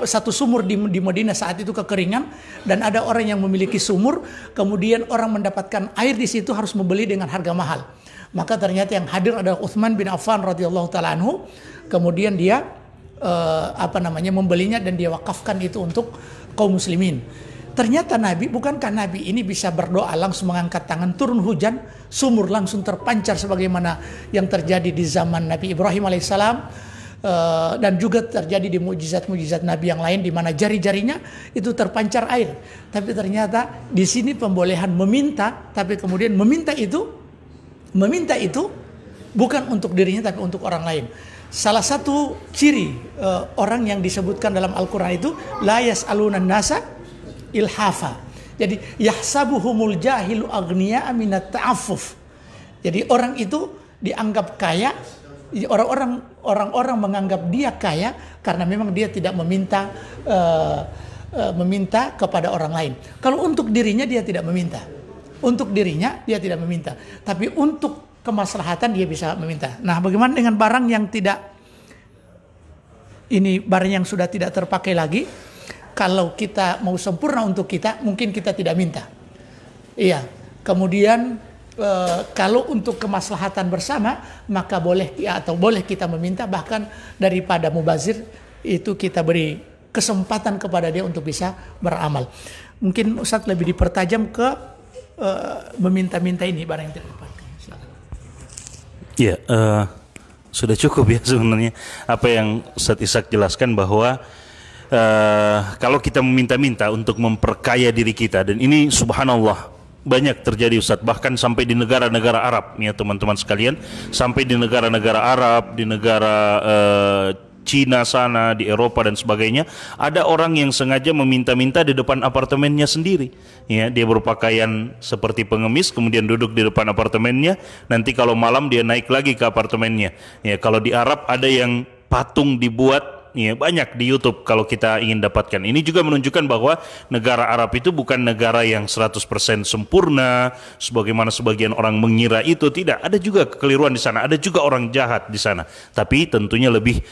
satu sumur di Madinah saat itu kekeringan, dan ada orang yang memiliki sumur, kemudian orang mendapatkan air di situ harus membeli dengan harga mahal. Maka ternyata yang hadir adalah Utsman bin Affan radhiyallahu taala anhu. Kemudian dia membelinya dan dia wakafkan itu untuk kaum muslimin. Ternyata bukankah Nabi ini bisa berdoa langsung mengangkat tangan, turun hujan, sumur langsung terpancar sebagaimana yang terjadi di zaman Nabi Ibrahim alaihissalam, dan juga terjadi di mukjizat-mukjizat Nabi yang lain di mana jari-jarinya itu terpancar air. Tapi ternyata di sini pembolehan meminta, tapi kemudian meminta itu bukan untuk dirinya tapi untuk orang lain. Salah satu ciri orang yang disebutkan dalam Al-Quran itu la yas'alunan nasa ilhafa. Jadi yahsabuhumul jahilu aghniya minat ta'affuf. Jadi orang itu dianggap kaya, orang-orang menganggap dia kaya karena memang dia tidak meminta kepada orang lain. Kalau untuk dirinya dia tidak meminta. Tapi untuk kemaslahatan dia bisa meminta. Nah, bagaimana dengan barang yang barang yang sudah tidak terpakai lagi? Kalau kita mau sempurna untuk kita, mungkin kita tidak minta. Iya. Kemudian kalau untuk kemaslahatan bersama, maka boleh kita meminta, bahkan daripada mubazir itu kita beri kesempatan kepada dia untuk bisa beramal. Mungkin Ustaz lebih dipertajam ke meminta-minta ini barang yang tidak terpakai. Ya, sudah cukup ya sebenarnya apa yang Ustaz Ishak jelaskan, bahwa kalau kita meminta-minta untuk memperkaya diri kita, dan ini subhanallah banyak terjadi Ustaz, bahkan sampai di negara-negara Arab ya teman-teman sekalian, sampai di negara-negara Arab, di negara Cina sana, di Eropa dan sebagainya, ada orang yang sengaja meminta-minta di depan apartemennya sendiri. Ya, dia berpakaian seperti pengemis, kemudian duduk di depan apartemennya. Nanti kalau malam dia naik lagi ke apartemennya. Ya, kalau di Arab ada yang patung dibuat. Ya, banyak di YouTube kalau kita ingin dapatkan. Ini juga menunjukkan bahwa negara Arab itu bukan negara yang 100% sempurna sebagaimana sebagian orang mengira itu. Tidak, ada juga kekeliruan di sana, ada juga orang jahat di sana. Tapi tentunya lebih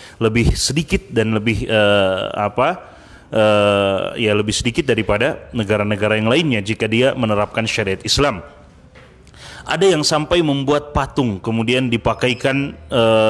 sedikit dan lebih lebih sedikit daripada negara-negara yang lainnya jika dia menerapkan syariat Islam. Ada yang sampai membuat patung, kemudian dipakaikan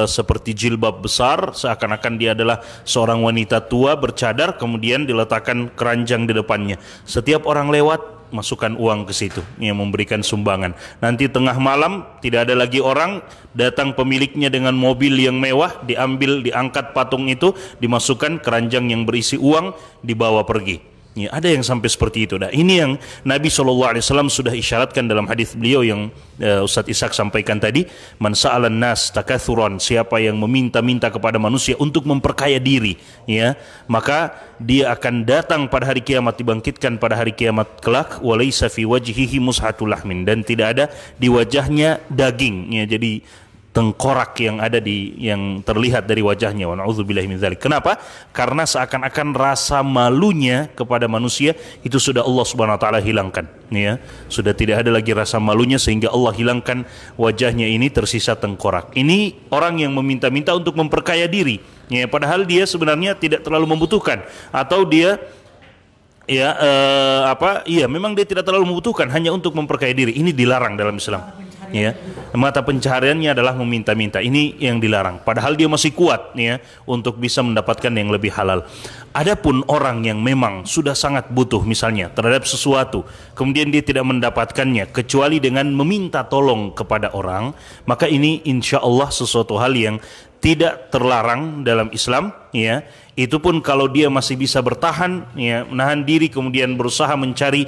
seperti jilbab besar, seakan-akan dia adalah seorang wanita tua bercadar, kemudian diletakkan keranjang di depannya. Setiap orang lewat, masukkan uang ke situ, yang memberikan sumbangan. Nanti tengah malam tidak ada lagi orang, datang pemiliknya dengan mobil yang mewah, diangkat patung itu, dimasukkan keranjang yang berisi uang, dibawa pergi. Ya, ada yang sampai seperti itu. Nah, ini yang Nabi SAW sudah isyaratkan dalam hadis beliau yang Ustaz Ishak sampaikan tadi, man sa'alan nas takathuran, siapa yang meminta-minta kepada manusia untuk memperkaya diri, ya, maka dia akan datang pada hari kiamat, dibangkitkan pada hari kiamat kelak, walaysa fi wajhihi mushatul lahmin, dan tidak ada di wajahnya daging, ya. Jadi tengkorak yang ada yang terlihat dari wajahnya. Wa na'udzubillahi min dzalik. Kenapa? Karena seakan-akan rasa malunya kepada manusia itu sudah Allah Subhanahu wa taala hilangkan, ya. Sudah tidak ada lagi rasa malunya sehingga Allah hilangkan wajahnya ini, tersisa tengkorak. Ini orang yang meminta-minta untuk memperkaya diri, ya, padahal dia sebenarnya tidak terlalu membutuhkan, atau dia memang dia tidak terlalu membutuhkan, hanya untuk memperkaya diri. Ini dilarang dalam Islam. Ya, mata pencahariannya adalah meminta-minta. Ini yang dilarang. Padahal dia masih kuat, ya, untuk bisa mendapatkan yang lebih halal. Adapun orang yang memang sudah sangat butuh misalnya terhadap sesuatu, kemudian dia tidak mendapatkannya kecuali dengan meminta tolong kepada orang, maka ini insya Allah sesuatu hal yang tidak terlarang dalam Islam, ya. Itu pun kalau dia masih bisa bertahan, ya, menahan diri, kemudian berusaha mencari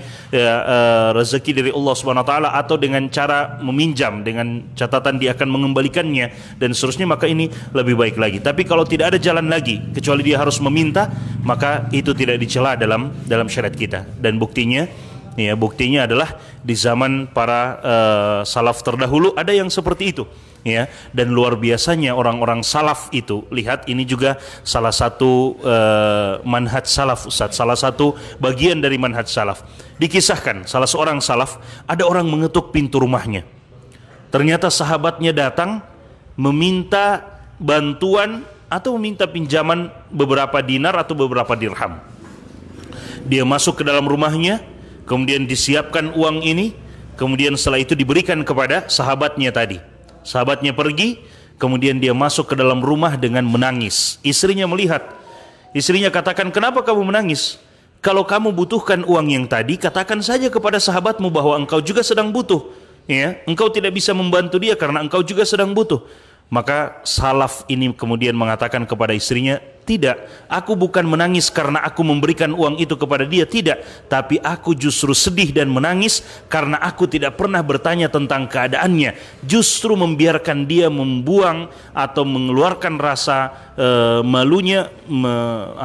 rezeki dari Allah Subhanahu wa taala, atau dengan cara meminjam dengan catatan dia akan mengembalikannya dan seterusnya, maka ini lebih baik lagi. Tapi kalau tidak ada jalan lagi kecuali dia harus meminta, maka itu tidak dicela dalam syariat kita. Dan buktinya adalah di zaman para salaf terdahulu ada yang seperti itu, ya. Dan luar biasanya orang-orang salaf itu, lihat ini juga salah satu manhaj salaf, Ustaz, salah satu bagian dari manhaj salaf. Dikisahkan salah seorang salaf, ada orang mengetuk pintu rumahnya. Ternyata sahabatnya datang meminta bantuan atau meminta pinjaman beberapa dinar atau beberapa dirham. Dia masuk ke dalam rumahnya, kemudian disiapkan uang ini, kemudian setelah itu diberikan kepada sahabatnya tadi. Sahabatnya pergi, kemudian dia masuk ke dalam rumah dengan menangis. Istrinya melihat, istrinya katakan, "Kenapa kamu menangis? Kalau kamu butuhkan uang yang tadi, katakan saja kepada sahabatmu bahwa engkau juga sedang butuh, ya. Engkau tidak bisa membantu dia karena engkau juga sedang butuh." Maka salaf ini kemudian mengatakan kepada istrinya, "Tidak, aku bukan menangis karena aku memberikan uang itu kepada dia, tidak. Tapi aku justru sedih dan menangis karena aku tidak pernah bertanya tentang keadaannya. Justru membiarkan dia membuang atau mengeluarkan rasa malunya,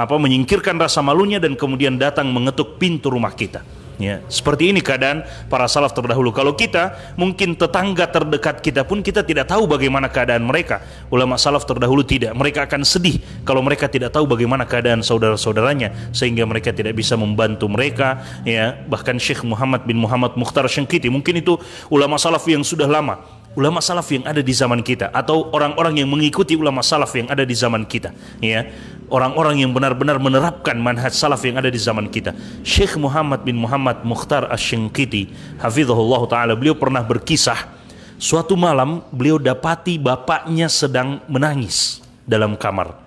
menyingkirkan rasa malunya, dan kemudian datang mengetuk pintu rumah kita." Ya, seperti ini keadaan para salaf terdahulu. Kalau kita, mungkin tetangga terdekat kita pun kita tidak tahu bagaimana keadaan mereka. Ulama salaf terdahulu tidak. Mereka akan sedih kalau mereka tidak tahu bagaimana keadaan saudara-saudaranya, sehingga mereka tidak bisa membantu mereka, ya. Bahkan Syekh Muhammad bin Muhammad Mukhtar Syengkiti, mungkin itu ulama salaf yang sudah lama, ulama salaf yang ada di zaman kita, atau orang-orang yang mengikuti ulama salaf yang ada di zaman kita, ya. Orang-orang yang benar-benar menerapkan manhaj salaf yang ada di zaman kita. Syekh Muhammad bin Muhammad Mukhtar Asy-Syinqiti hafizahullah ta'ala, beliau pernah berkisah, suatu malam beliau dapati bapaknya sedang menangis dalam kamar.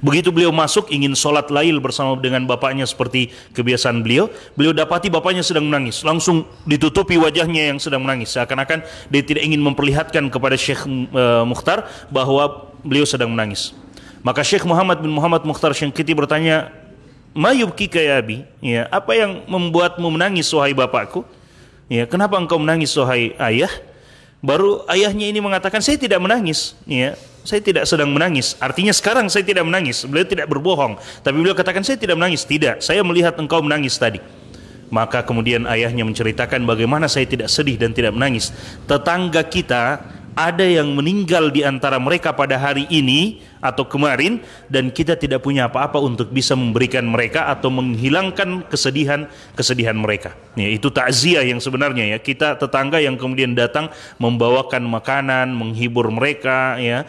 Begitu beliau masuk ingin sholat lail bersama dengan bapaknya seperti kebiasaan beliau, beliau dapati bapaknya sedang menangis. Langsung ditutupi wajahnya yang sedang menangis, seakan-akan dia tidak ingin memperlihatkan kepada Syekh Mukhtar bahwa beliau sedang menangis. Maka Syekh Muhammad bin Muhammad Mukhtar Syengkiti bertanya, "Ma yubkika ya abi?" Ya, apa yang membuatmu menangis wahai bapakku? Ya, kenapa engkau menangis wahai ayah? Baru ayahnya ini mengatakan, "Saya tidak menangis, ya. Saya tidak sedang menangis." Artinya sekarang saya tidak menangis. Beliau tidak berbohong, tapi beliau katakan, "Saya tidak menangis." "Tidak, saya melihat engkau menangis tadi." Maka kemudian ayahnya menceritakan bagaimana saya tidak sedih dan tidak menangis. Tetangga kita ada yang meninggal di antara mereka pada hari ini atau kemarin, dan kita tidak punya apa-apa untuk bisa memberikan mereka atau menghilangkan kesedihan mereka. Ya, itu takziah yang sebenarnya, ya. Kita tetangga yang kemudian datang membawakan makanan, menghibur mereka, ya,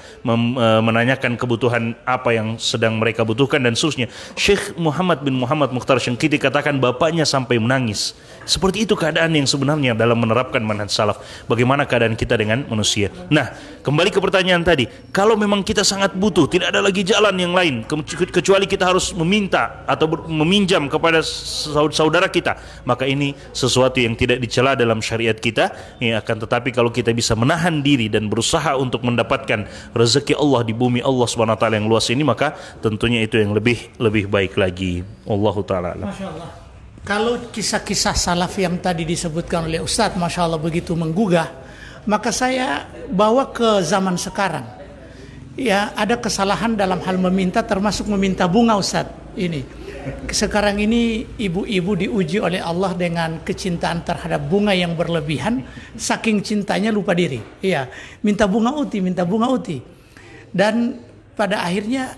menanyakan kebutuhan apa yang sedang mereka butuhkan dan seterusnya. Syekh Muhammad bin Muhammad Mukhtar Syengkiti katakan bapaknya sampai menangis. Seperti itu keadaan yang sebenarnya dalam menerapkan manhaj salaf. Bagaimana keadaan kita dengan manusia? Nah, kembali ke pertanyaan tadi, kalau memang kita sangat butuh, tidak ada lagi jalan yang lain kecuali kita harus meminta atau meminjam kepada saudara kita, maka ini sesuatu yang tidak dicela dalam syariat kita, ya. Akan tetapi kalau kita bisa menahan diri dan berusaha untuk mendapatkan rezeki Allah di bumi Allah Subhanahu wa taala yang luas ini, maka tentunya itu yang lebih baik lagi. Allahu taala. Masya Allah. Kalau kisah-kisah salaf yang tadi disebutkan oleh Ustadz, Masya Allah, begitu menggugah, maka saya bawa ke zaman sekarang. Ya, ada kesalahan dalam hal meminta, termasuk meminta bunga, Ustadz. Ini Sekarang ini ibu-ibu diuji oleh Allah dengan kecintaan terhadap bunga yang berlebihan, saking cintanya lupa diri. Iya, minta bunga uti, minta bunga uti. Dan pada akhirnya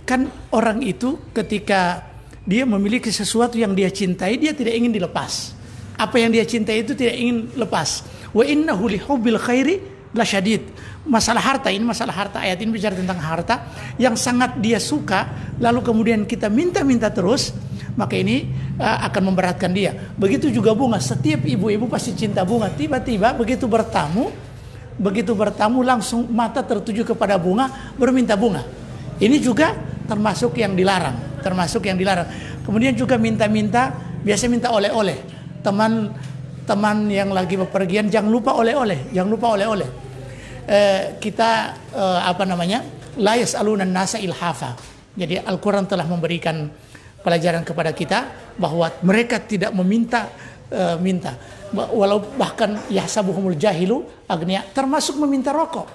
kan orang itu ketika dia memiliki sesuatu yang dia cintai, dia tidak ingin dilepas. Apa yang dia cintai itu tidak ingin lepas. Wa innahu lihubbil khairi lasyadid. Masalah harta, ini masalah harta, ayat ini bicara tentang harta yang sangat dia suka, lalu kemudian kita minta-minta terus, maka ini akan memberatkan dia. Begitu juga bunga, setiap ibu-ibu pasti cinta bunga. Tiba-tiba begitu bertamu langsung mata tertuju kepada bunga, berminta bunga. Ini juga termasuk yang dilarang, Kemudian juga minta-minta, biasa minta oleh-oleh. Teman yang lagi bepergian, jangan lupa oleh-oleh. La yas'alunan nasa ilhafa. Jadi Al-Quran telah memberikan pelajaran kepada kita bahwa mereka tidak minta, walau bahkan yahsabuhumul jahilu agniya, termasuk meminta rokok.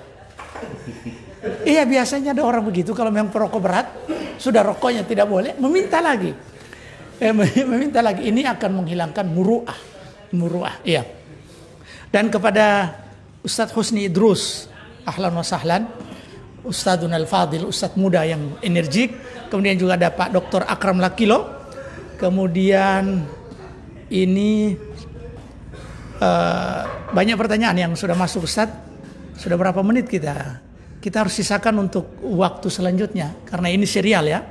Iya, biasanya ada orang begitu, kalau memang perokok berat, sudah rokoknya tidak boleh, meminta lagi. Ini akan menghilangkan muru'ah. Iya. Dan kepada Ustadz Husni Idrus, ahlan wa sahlan, Ustadzun al-Fadil, Ustadz muda yang energik. Kemudian juga ada Pak Dr. Akram Lakilo. Kemudian ini banyak pertanyaan yang sudah masuk, Ustadz. Sudah berapa menit kita? Kita harus sisakan untuk waktu selanjutnya karena ini serial ya.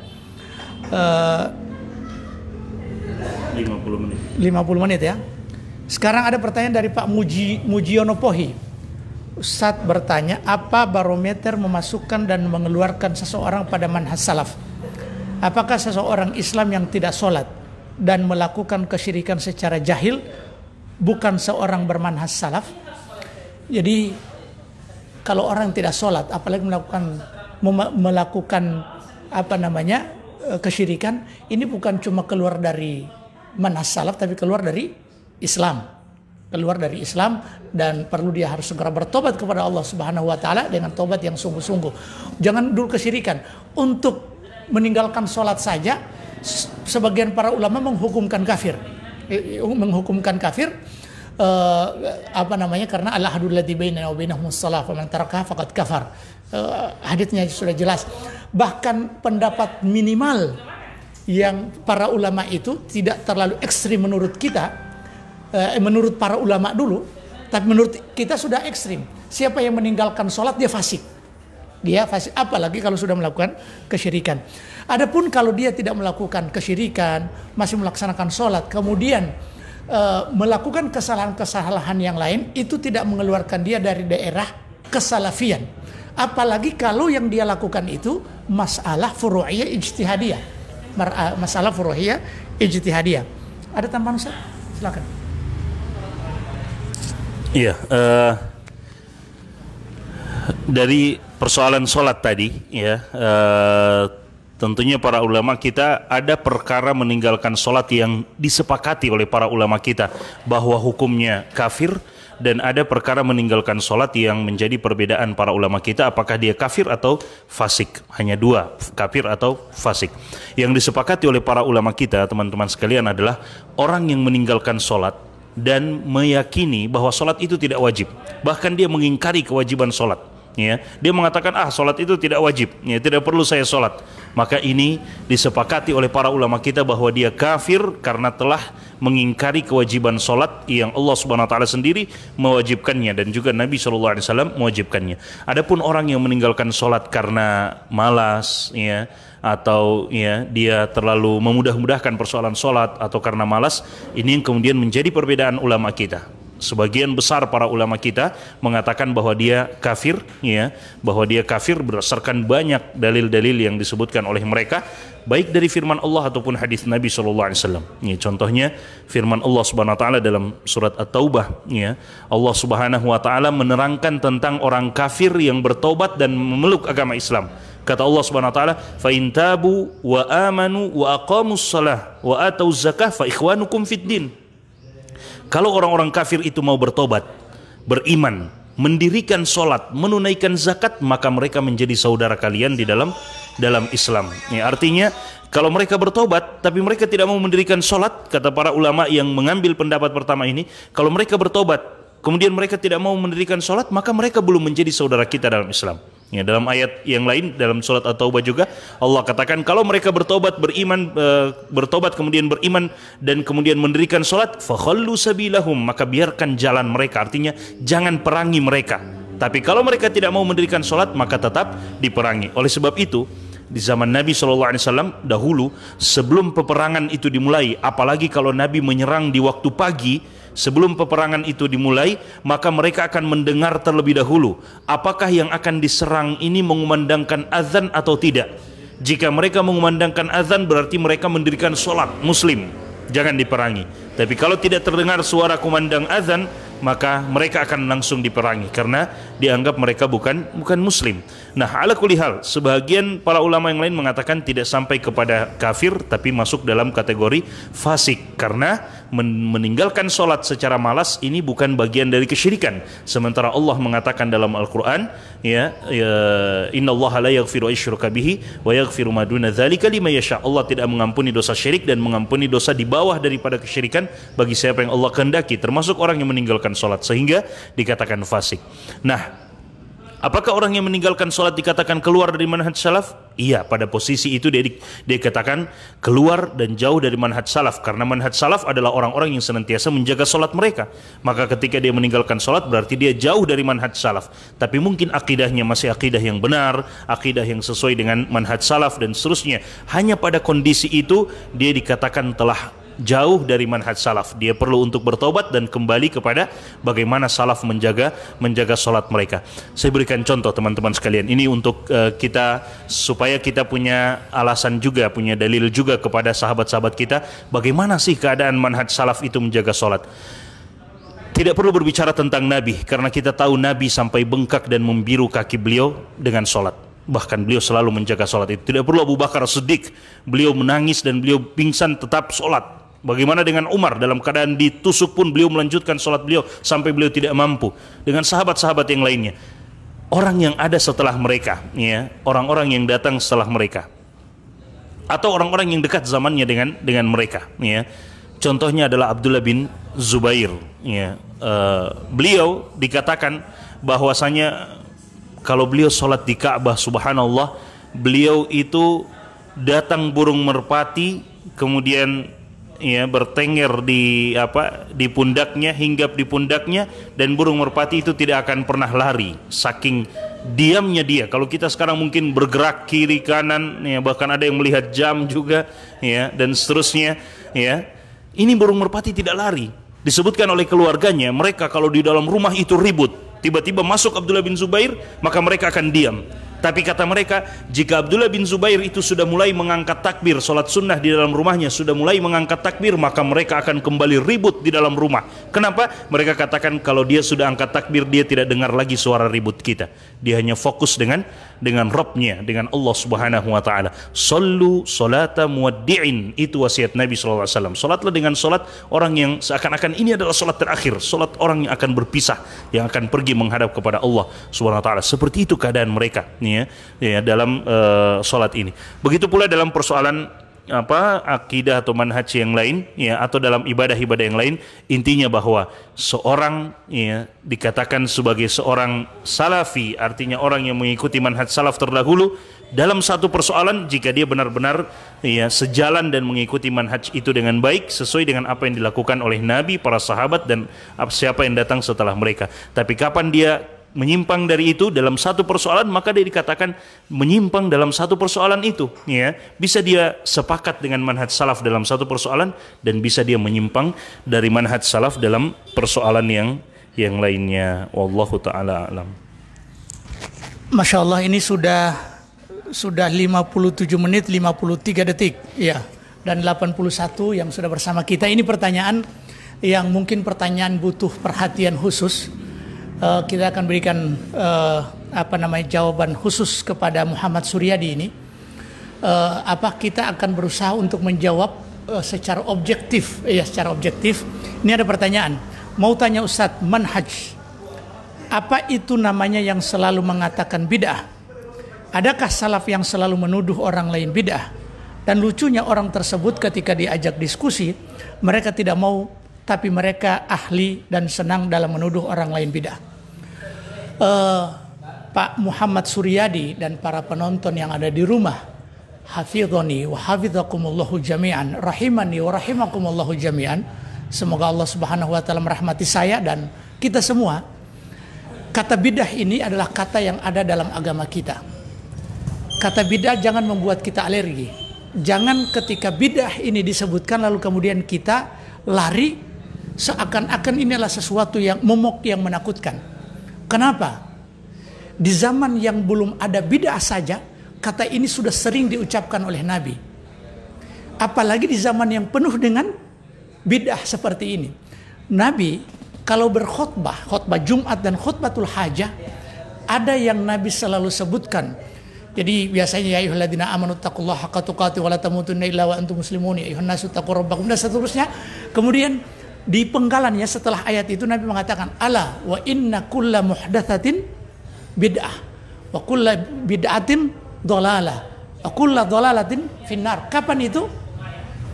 50 menit ya. Sekarang ada pertanyaan dari Pak Mujiono Pohi. Ustadz bertanya, apa barometer memasukkan dan mengeluarkan seseorang pada manhaj salaf? Apakah seseorang Islam yang tidak sholat dan melakukan kesyirikan secara jahil bukan seorang bermanhaj salaf? Jadi kalau orang tidak sholat, apalagi melakukan kesyirikan, ini bukan cuma keluar dari manhaj salaf, tapi keluar dari Islam. Dan perlu dia harus segera bertobat kepada Allah Subhanahu wa taala dengan tobat yang sungguh-sungguh. Jangan dulu kesyirikan. Untuk meninggalkan sholat saja sebagian para ulama menghukumkan kafir. Karena al-ahadul ladzi bainana wa bainahumus shalah faman tarakaha faqad kafar. Haditsnya sudah jelas. Bahkan pendapat minimal yang para ulama itu tidak terlalu ekstrim menurut kita, menurut para ulama dulu, tapi menurut kita sudah ekstrim. Siapa yang meninggalkan sholat dia fasik. Apalagi kalau sudah melakukan kesyirikan. Adapun kalau dia tidak melakukan kesyirikan, masih melaksanakan sholat, kemudian melakukan kesalahan-kesalahan yang lain, itu tidak mengeluarkan dia dari daerah kesalafian. Apalagi kalau yang dia lakukan itu masalah furu'iyah ijtihadiyah. Ada tambahan, Ustaz? Silakan. Iya, dari persoalan sholat tadi, ya, tentunya para ulama kita ada perkara meninggalkan sholat yang disepakati oleh para ulama kita bahwa hukumnya kafir, dan ada perkara meninggalkan sholat yang menjadi perbedaan para ulama kita apakah dia kafir atau fasik. Hanya dua, kafir atau fasik. Yang disepakati oleh para ulama kita, teman-teman sekalian, adalah orang yang meninggalkan sholat dan meyakini bahwa sholat itu tidak wajib, bahkan dia mengingkari kewajiban sholat, ya, dia mengatakan sholat itu tidak wajib, ya, tidak perlu saya sholat, maka ini disepakati oleh para ulama kita bahwa dia kafir karena telah mengingkari kewajiban sholat yang Allah Subhanahu wa taala sendiri mewajibkannya dan juga Nabi SAW mewajibkannya. Adapun orang yang meninggalkan sholat karena malas, ya, atau ya dia terlalu memudah-mudahkan persoalan sholat atau karena malas, ini yang kemudian menjadi perbedaan ulama kita. Sebagian besar para ulama kita mengatakan bahwa dia kafir, ya, bahwa dia kafir berdasarkan banyak dalil-dalil yang disebutkan oleh mereka, baik dari firman Allah ataupun hadis Nabi SAW. Ya, contohnya firman Allah Subhanahu Wa Taala dalam surat At-Taubah, ya, Allah Subhanahu Wa Taala menerangkan tentang orang kafir yang bertobat dan memeluk agama Islam. Kata Allah Subhanahu wa taala, "Fa in tabu wa amanu wa aqamus shalah wa atauz zakah fa ikhwanukum fid din." Kalau orang-orang kafir itu mau bertobat, beriman, mendirikan salat, menunaikan zakat, maka mereka menjadi saudara kalian di dalam Islam. Ya, artinya Kalau mereka bertobat tapi mereka tidak mau mendirikan sholat, kata para ulama yang mengambil pendapat pertama ini, kalau mereka bertobat kemudian mereka tidak mau mendirikan sholat, maka mereka belum menjadi saudara kita dalam Islam. Ya, dalam ayat yang lain dalam surat At-Taubah juga Allah katakan kalau mereka bertobat, beriman, bertobat kemudian beriman dan kemudian mendirikan sholat, fakhallu sabilahum, maka biarkan jalan mereka, artinya jangan perangi mereka. Tapi kalau mereka tidak mau mendirikan sholat, maka tetap diperangi. Oleh sebab itu di zaman Nabi SAW dahulu, sebelum peperangan itu dimulai, apalagi kalau Nabi menyerang di waktu pagi, sebelum peperangan itu dimulai, maka mereka akan mendengar terlebih dahulu apakah yang akan diserang ini mengumandangkan azan atau tidak. Jika mereka mengumandangkan azan, berarti mereka mendirikan sholat muslim, jangan diperangi. Tapi kalau tidak terdengar suara kumandang azan, maka mereka akan langsung diperangi karena dianggap mereka bukan muslim. Nah, ala kulli hal, sebagian para ulama yang lain mengatakan tidak sampai kepada kafir, tapi masuk dalam kategori fasik karena meninggalkan sholat secara malas ini bukan bagian dari kesyirikan. Sementara Allah mengatakan dalam Al-Quran, innallaha la yaghfiru asyyraka bihi wa yaghfiru ma duna dzalika liman yasha. Allah tidak mengampuni dosa syirik dan mengampuni dosa di bawah daripada kesyirikan bagi siapa yang Allah kehendaki, termasuk orang yang meninggalkan sholat, sehingga dikatakan fasik. Nah, apakah orang yang meninggalkan sholat dikatakan keluar dari manhaj salaf? Iya, pada posisi itu dia dikatakan keluar dan jauh dari manhaj salaf, karena manhaj salaf adalah orang-orang yang senantiasa menjaga sholat mereka. Maka ketika dia meninggalkan sholat berarti dia jauh dari manhaj salaf. Tapi mungkin akidahnya masih akidah yang benar, akidah yang sesuai dengan manhaj salaf dan seterusnya. Hanya pada kondisi itu dia dikatakan telah jauh dari manhaj salaf. Dia perlu untuk bertobat dan kembali kepada bagaimana salaf menjaga sholat mereka. Saya berikan contoh teman-teman sekalian, ini untuk kita supaya kita punya alasan juga, punya dalil juga kepada sahabat-sahabat kita bagaimana sih keadaan manhaj salaf itu menjaga sholat. Tidak perlu berbicara tentang Nabi, karena kita tahu Nabi sampai bengkak dan membiru kaki beliau dengan sholat. Bahkan beliau selalu menjaga sholat itu. Tidak perlu Abu Bakar Siddiq, beliau menangis dan beliau pingsan tetap sholat. Bagaimana dengan Umar, dalam keadaan ditusuk pun beliau melanjutkan sholat beliau sampai beliau tidak mampu. Dengan sahabat-sahabat yang lainnya, orang yang ada setelah mereka, ya, orang-orang yang datang setelah mereka, atau orang-orang yang dekat zamannya dengan mereka, ya. Contohnya adalah Abdullah bin Zubair, ya. Beliau dikatakan bahwasanya kalau beliau sholat di Ka'bah, subhanallah, beliau itu datang burung merpati, kemudian ya bertengger di pundaknya, hinggap di pundaknya, dan burung merpati itu tidak akan pernah lari saking diamnya dia. Kalau kita sekarang mungkin bergerak kiri kanan, ya, bahkan ada yang melihat jam juga, ya, dan seterusnya, ya. Ini burung merpati tidak lari. Disebutkan oleh keluarganya, mereka kalau di dalam rumah itu ribut, tiba-tiba masuk Abdullah bin Zubair, maka mereka akan diam. Tapi kata mereka, jika Abdullah bin Zubair itu sudah mulai mengangkat takbir, sholat sunnah di dalam rumahnya sudah mulai mengangkat takbir, maka mereka akan kembali ribut di dalam rumah. Kenapa? Mereka katakan kalau dia sudah angkat takbir, dia tidak dengar lagi suara ribut kita. Dia hanya fokus dengan Rabbnya, dengan Allah Subhanahu wa taala. Sallu salata muwaddi'in, itu wasiat Nabi sallallahu alaihi wasallam. Salatlah dengan salat orang yang seakan-akan ini adalah salat terakhir, salat orang yang akan berpisah, yang akan pergi menghadap kepada Allah Subhanahu wa taala. Seperti itu keadaan mereka, ya, dalam salat ini. Begitu pula dalam persoalan akidah atau manhaj yang lain, ya, atau dalam ibadah-ibadah yang lain. Intinya bahwa seorang, ya, dikatakan sebagai seorang salafi, artinya orang yang mengikuti manhaj salaf terdahulu dalam satu persoalan jika dia benar-benar, ya, sejalan dan mengikuti manhaj itu dengan baik sesuai dengan apa yang dilakukan oleh Nabi, para sahabat, dan siapa yang datang setelah mereka. Tapi kapan dia menyimpang dari itu dalam satu persoalan, maka dia dikatakan menyimpang dalam satu persoalan itu, ya. Bisa dia sepakat dengan manhaj salaf dalam satu persoalan, dan bisa dia menyimpang dari manhaj salaf dalam persoalan yang lainnya. Wallahu taala alam. Masya Allah, ini sudah 57 menit 53 detik, ya, dan 81 yang sudah bersama kita. Ini pertanyaan yang mungkin pertanyaan butuh perhatian khusus. Kita akan berikan jawaban khusus kepada Muhammad Suryadi ini. Kita akan berusaha untuk menjawab secara objektif, ya, secara objektif. Ini ada pertanyaan, mau tanya Ustadz, manhaj apa itu namanya yang selalu mengatakan bid'ah? Adakah salaf yang selalu menuduh orang lain bid'ah? Dan lucunya orang tersebut ketika diajak diskusi, mereka tidak mau, tapi mereka ahli dan senang dalam menuduh orang lain bid'ah. Pak Muhammad Suryadi dan para penonton yang ada di rumah, hafidhani wa hafidhakumullahu jami'an, rahimani wa rahimakumullahu jami'an. Semoga Allah Subhanahu wa taala merahmati saya dan kita semua. Kata bid'ah ini adalah kata yang ada dalam agama kita. Kata bid'ah jangan membuat kita alergi. Jangan ketika bid'ah ini disebutkan lalu kemudian kita lari seakan-akan ini adalah sesuatu yang momok, yang menakutkan. Kenapa? Di zaman yang belum ada bid'ah saja, kata ini sudah sering diucapkan oleh Nabi. Apalagi di zaman yang penuh dengan bid'ah seperti ini. Nabi kalau berkhutbah, khutbah Jumat dan khutbatul hajah, ada yang Nabi selalu sebutkan. Jadi biasanya ya ayyuhalladzina amanu taqullaha haqqa tuqatih wa la tamutunna illa wa antum muslimun ya ayyuhan nasu taqu rabbakum dan seterusnya. Kemudian di penggalannya setelah ayat itu Nabi mengatakan ala wa inna kulla muhdatsatin bid'ah wa kulla bid'atin dhalalah wa kulla dhalalatin finnar. Kapan itu?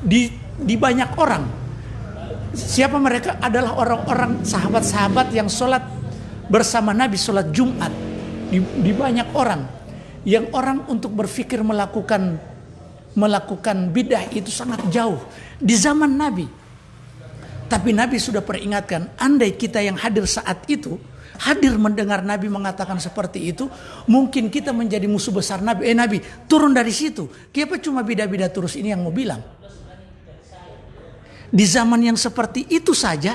Di banyak orang. Siapa mereka? Adalah orang-orang sahabat-sahabat yang sholat bersama Nabi, sholat Jumat di banyak orang. Yang orang untuk berpikir melakukan bid'ah itu sangat jauh di zaman Nabi. Tapi Nabi sudah peringatkan, andai kita yang hadir saat itu, hadir mendengar Nabi mengatakan seperti itu, mungkin kita menjadi musuh besar Nabi. Nabi, turun dari situ. Kenapa cuma bid'ah-bid'ah terus ini yang mau bilang? Di zaman yang seperti itu saja,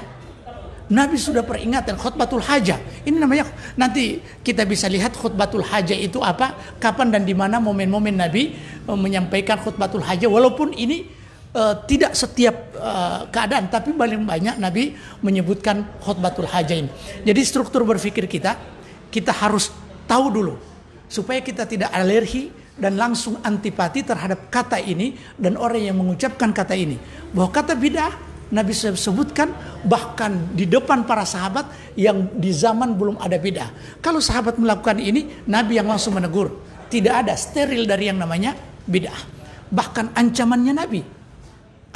Nabi sudah peringatkan khutbatul hajah. Ini namanya, nanti kita bisa lihat khutbatul hajah itu apa, kapan dan di mana momen-momen Nabi menyampaikan khutbatul hajah. Walaupun ini tidak setiap keadaan, tapi paling banyak Nabi menyebutkan khutbatul hajah ini. Jadi struktur berpikir kita harus tahu dulu supaya kita tidak alergi dan langsung antipati terhadap kata ini dan orang yang mengucapkan kata ini. Bahwa kata bid'ah Nabi sebutkan bahkan di depan para sahabat yang di zaman belum ada bid'ah. Kalau sahabat melakukan ini, Nabi yang langsung menegur. Tidak ada, steril dari yang namanya bid'ah. Bahkan ancamannya Nabi.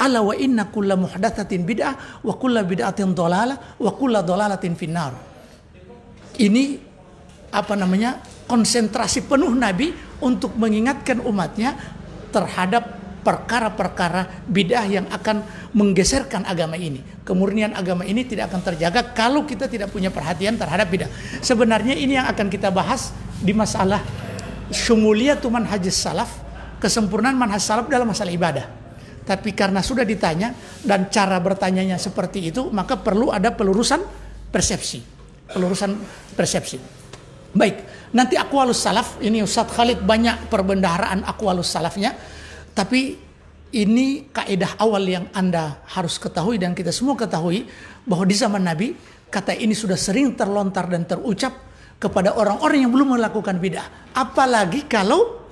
Ala wa inna kulla muhdatsatin bid'ah wa kulla bid'atin dhalalah wa kulla dhalalatin finnar. Ini konsentrasi penuh Nabi untuk mengingatkan umatnya terhadap perkara-perkara bid'ah yang akan menggeserkan agama ini. Kemurnian agama ini tidak akan terjaga kalau kita tidak punya perhatian terhadap bid'ah. Sebenarnya ini yang akan kita bahas di masalah syumuliyatu manhajis salaf, kesempurnaan manhaj salaf dalam masalah ibadah. Tapi karena sudah ditanya dan cara bertanyanya seperti itu, maka perlu ada pelurusan persepsi. Baik, nanti aqwalus salaf, ini Ustadz Khalid banyak perbendaharaan aqwalus salafnya. Tapi ini kaidah awal yang Anda harus ketahui dan kita semua ketahui, bahwa di zaman Nabi kata ini sudah sering terlontar dan terucap kepada orang-orang yang belum melakukan bid'ah. Apalagi kalau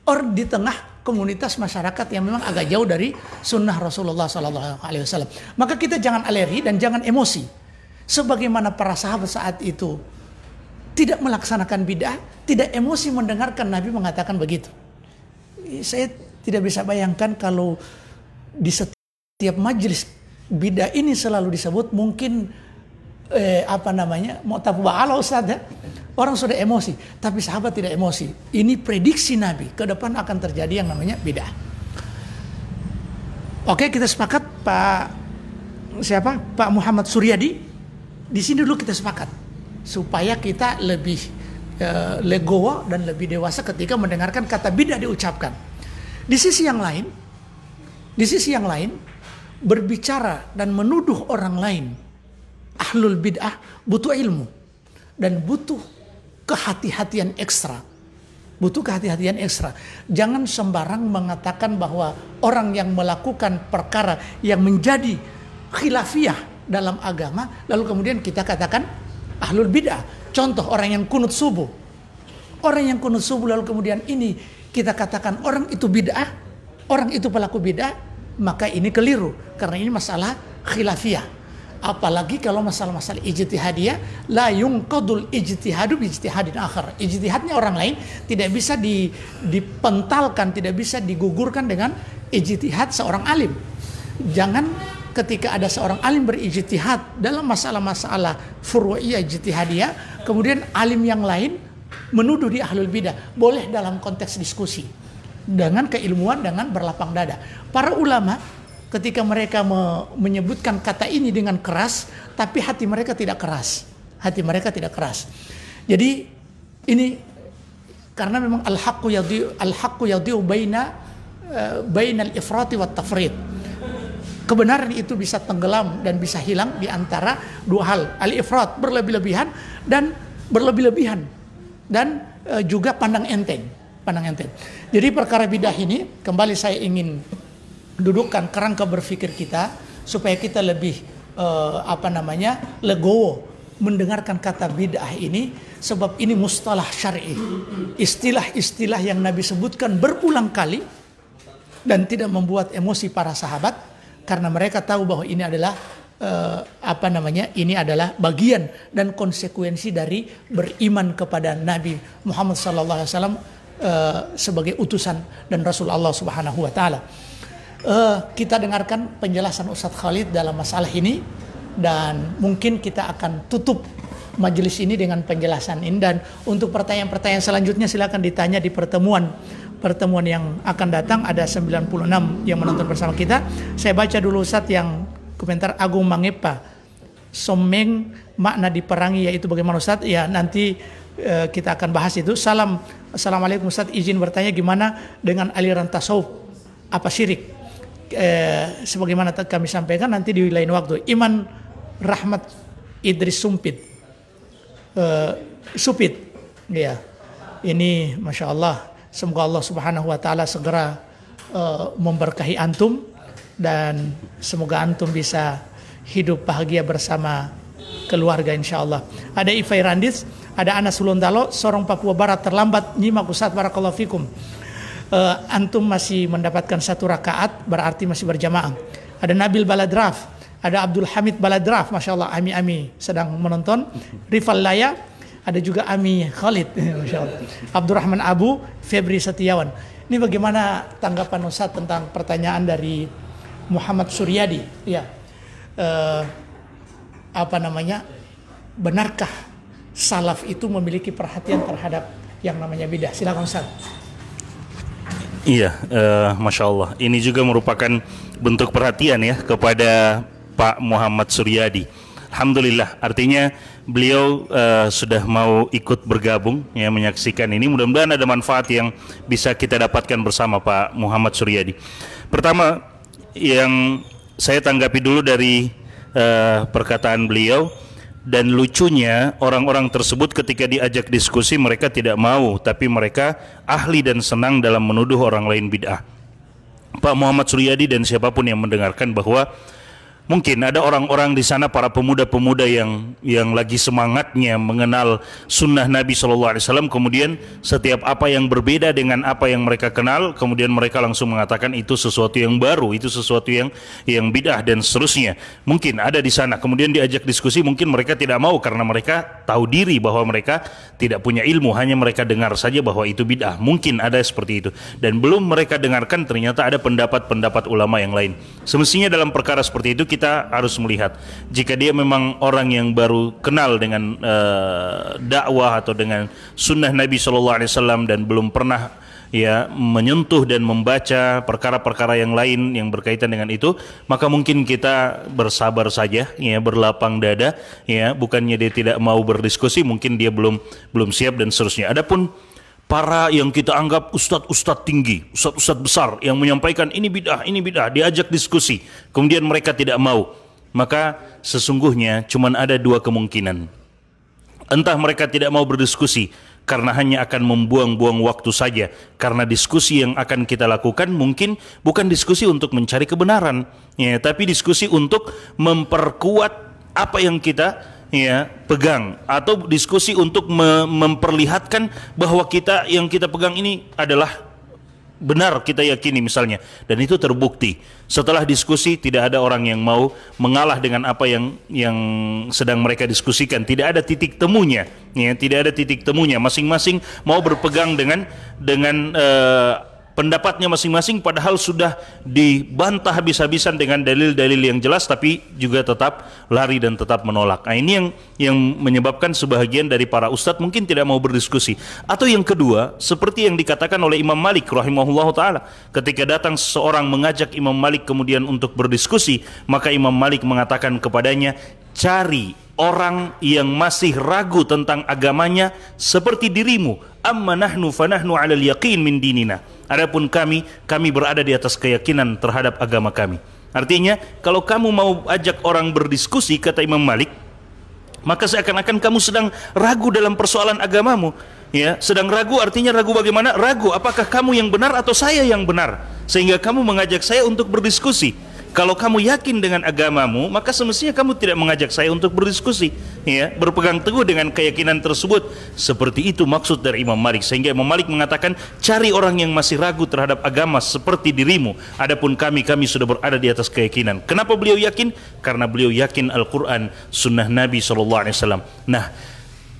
orang di tengah komunitas masyarakat yang memang agak jauh dari sunnah Rasulullah SAW. Maka kita jangan alergi dan jangan emosi. Sebagaimana para sahabat saat itu tidak melaksanakan bid'ah, tidak emosi mendengarkan Nabi mengatakan begitu. Saya tidak bisa bayangkan kalau di setiap majelis bid'ah ini selalu disebut, mungkin mau tabu ba'ala Ustaz ya. Orang sudah emosi, tapi sahabat tidak emosi. Ini prediksi Nabi, ke depan akan terjadi yang namanya bid'ah. Oke, kita sepakat Pak Muhammad Suryadi. Di sini dulu kita sepakat supaya kita lebih legowo dan lebih dewasa ketika mendengarkan kata bid'ah diucapkan. Di sisi yang lain, berbicara dan menuduh orang lain ahlul bid'ah butuh ilmu dan butuh kehati-hatian ekstra. Jangan sembarang mengatakan bahwa orang yang melakukan perkara yang menjadi khilafiyah dalam agama, lalu kemudian kita katakan ahlul bid'ah. Contoh, orang yang kunut subuh. Lalu kemudian ini kita katakan orang itu bid'ah, orang itu pelaku bid'ah, maka ini keliru. Karena ini masalah khilafiyah. Apalagi kalau masalah-masalah ijtihadiyah, la yunqadul ijtihadu bi ijtihadin akhar. Ijtihadnya orang lain tidak bisa dipentalkan, tidak bisa digugurkan dengan ijtihad seorang alim. Jangan ketika ada seorang alim berijtihad dalam masalah-masalah furu'iyah ijtihadiyah, kemudian alim yang lain menuduh di ahlul bidah. Boleh dalam konteks diskusi dengan keilmuan, dengan berlapang dada. Para ulama ketika mereka menyebutkan kata ini dengan keras, tapi hati mereka tidak keras. Hati mereka tidak keras. Jadi ini karena memang al-haqqu yadhi'u bainal ifrati wat tafrid. Kebenaran itu bisa tenggelam dan bisa hilang di antara dua hal. Al-ifrat, berlebih-lebihan, dan berlebih-lebihan. Dan juga pandang enteng. Jadi perkara bidah ini, kembali saya ingin dudukkan kerangka berpikir kita supaya kita lebih legowo mendengarkan kata bid'ah ini, sebab ini mustalah syar'i, istilah-istilah yang Nabi sebutkan berulang kali dan tidak membuat emosi para sahabat karena mereka tahu bahwa ini adalah ini adalah bagian dan konsekuensi dari beriman kepada Nabi Muhammad SAW sebagai utusan dan Rasul Allah Subhanahu wa taala. Kita dengarkan penjelasan Ustadz Khalid dalam masalah ini, dan mungkin kita akan tutup majelis ini dengan penjelasan ini. Dan untuk pertanyaan-pertanyaan selanjutnya silakan ditanya di pertemuan yang akan datang. Ada 96 yang menonton bersama kita. Saya baca dulu Ustadz yang komentar Agung Mangepa, someng makna diperangi, yaitu bagaimana Ustadz? Ya, nanti kita akan bahas itu. Assalamualaikum Ustadz, izin bertanya gimana dengan aliran tasawuf, apa syirik? Sebagaimana kami sampaikan nanti di lain waktu. Iman Rahmat Idris Supit, ya, ini masya Allah, semoga Allah Subhanahu wa taala segera memberkahi antum dan semoga antum bisa hidup bahagia bersama keluarga insya Allah. Ada Ifai Randis, ada Anas Sulondalo, Sorong Papua Barat, terlambat nyimak Ustaz, barakallahu fikum. Antum masih mendapatkan 1 rakaat, berarti masih berjamaah. Ada Nabil Baladraf, ada Abdul Hamid Baladraf, masya Allah, Ami sedang menonton. Rifal Laya, ada juga Ami Khalid, masya Allah. Abdurrahman Abu, Febri Setiawan. Ini bagaimana tanggapan Ustaz tentang pertanyaan dari Muhammad Suryadi? Ya, benarkah salaf itu memiliki perhatian terhadap yang namanya bidah? Silakan Ustaz. Iya, masya Allah. Ini juga merupakan bentuk perhatian ya kepada Pak Muhammad Suryadi. Alhamdulillah, artinya beliau sudah mau ikut bergabung ya, menyaksikan ini. Mudah-mudahan ada manfaat yang bisa kita dapatkan bersama Pak Muhammad Suryadi. Pertama, yang saya tanggapi dulu dari perkataan beliau. Dan lucunya orang-orang tersebut ketika diajak diskusi mereka tidak mau, tapi mereka ahli dan senang dalam menuduh orang lain bid'ah. Pak Muhammad Suryadi dan siapapun yang mendengarkan bahwa mungkin ada orang-orang di sana, para pemuda-pemuda yang lagi semangatnya mengenal sunnah Nabi SAW, kemudian setiap apa yang berbeda dengan apa yang mereka kenal, kemudian mereka langsung mengatakan itu sesuatu yang baru, itu sesuatu yang bid'ah dan seterusnya. Mungkin ada di sana, kemudian diajak diskusi, mungkin mereka tidak mau karena mereka tahu diri bahwa mereka tidak punya ilmu, hanya mereka dengar saja bahwa itu bid'ah. Mungkin ada seperti itu, dan belum mereka dengarkan ternyata ada pendapat-pendapat ulama yang lain. Semestinya dalam perkara seperti itu kita harus melihat, jika dia memang orang yang baru kenal dengan dakwah atau dengan sunnah Nabi SAW dan belum pernah ya menyentuh dan membaca perkara-perkara yang lain yang berkaitan dengan itu, maka mungkin kita bersabar saja ya, berlapang dada ya, bukannya dia tidak mau berdiskusi, mungkin dia belum siap dan seterusnya. Adapun para yang kita anggap ustadz tinggi, ustadz besar yang menyampaikan ini bid'ah, diajak diskusi, kemudian mereka tidak mau, maka sesungguhnya cuma ada 2 kemungkinan. Entah mereka tidak mau berdiskusi karena hanya akan membuang-buang waktu saja, karena diskusi yang akan kita lakukan mungkin bukan diskusi untuk mencari kebenaran ya, tapi diskusi untuk memperkuat apa yang kita pegang, atau diskusi untuk memperlihatkan bahwa yang kita pegang ini adalah benar kita yakini misalnya, dan itu terbukti setelah diskusi tidak ada orang yang mau mengalah dengan apa yang sedang mereka diskusikan, tidak ada titik temunya, ya, tidak ada titik temunya, masing-masing mau berpegang dengan pendapatnya masing-masing, padahal sudah dibantah habis-habisan dengan dalil-dalil yang jelas, tapi juga tetap lari dan tetap menolak. Nah, ini yang menyebabkan sebahagian dari para ustadz mungkin tidak mau berdiskusi. Atau yang kedua, seperti yang dikatakan oleh Imam Malik rahimahullah ta'ala, ketika datang seseorang mengajak Imam Malik kemudian untuk berdiskusi, maka Imam Malik mengatakan kepadanya, cari orang yang masih ragu tentang agamanya seperti dirimu. Amma nahnu fanahnu 'alal yaqin min dinina. Adapun kami berada di atas keyakinan terhadap agama kami. Artinya, kalau kamu mau ajak orang berdiskusi, kata Imam Malik, maka seakan-akan kamu sedang ragu dalam persoalan agamamu. Ya, sedang ragu artinya ragu bagaimana? Ragu apakah kamu yang benar atau saya yang benar, sehingga kamu mengajak saya untuk berdiskusi. Kalau kamu yakin dengan agamamu, maka semestinya kamu tidak mengajak saya untuk berdiskusi, ya, berpegang teguh dengan keyakinan tersebut. Seperti itu maksud dari Imam Malik, sehingga Imam Malik mengatakan, cari orang yang masih ragu terhadap agama seperti dirimu. Adapun kami sudah berada di atas keyakinan. Kenapa beliau yakin? Karena beliau yakin Al-Quran, sunnah Nabi SAW. Nah,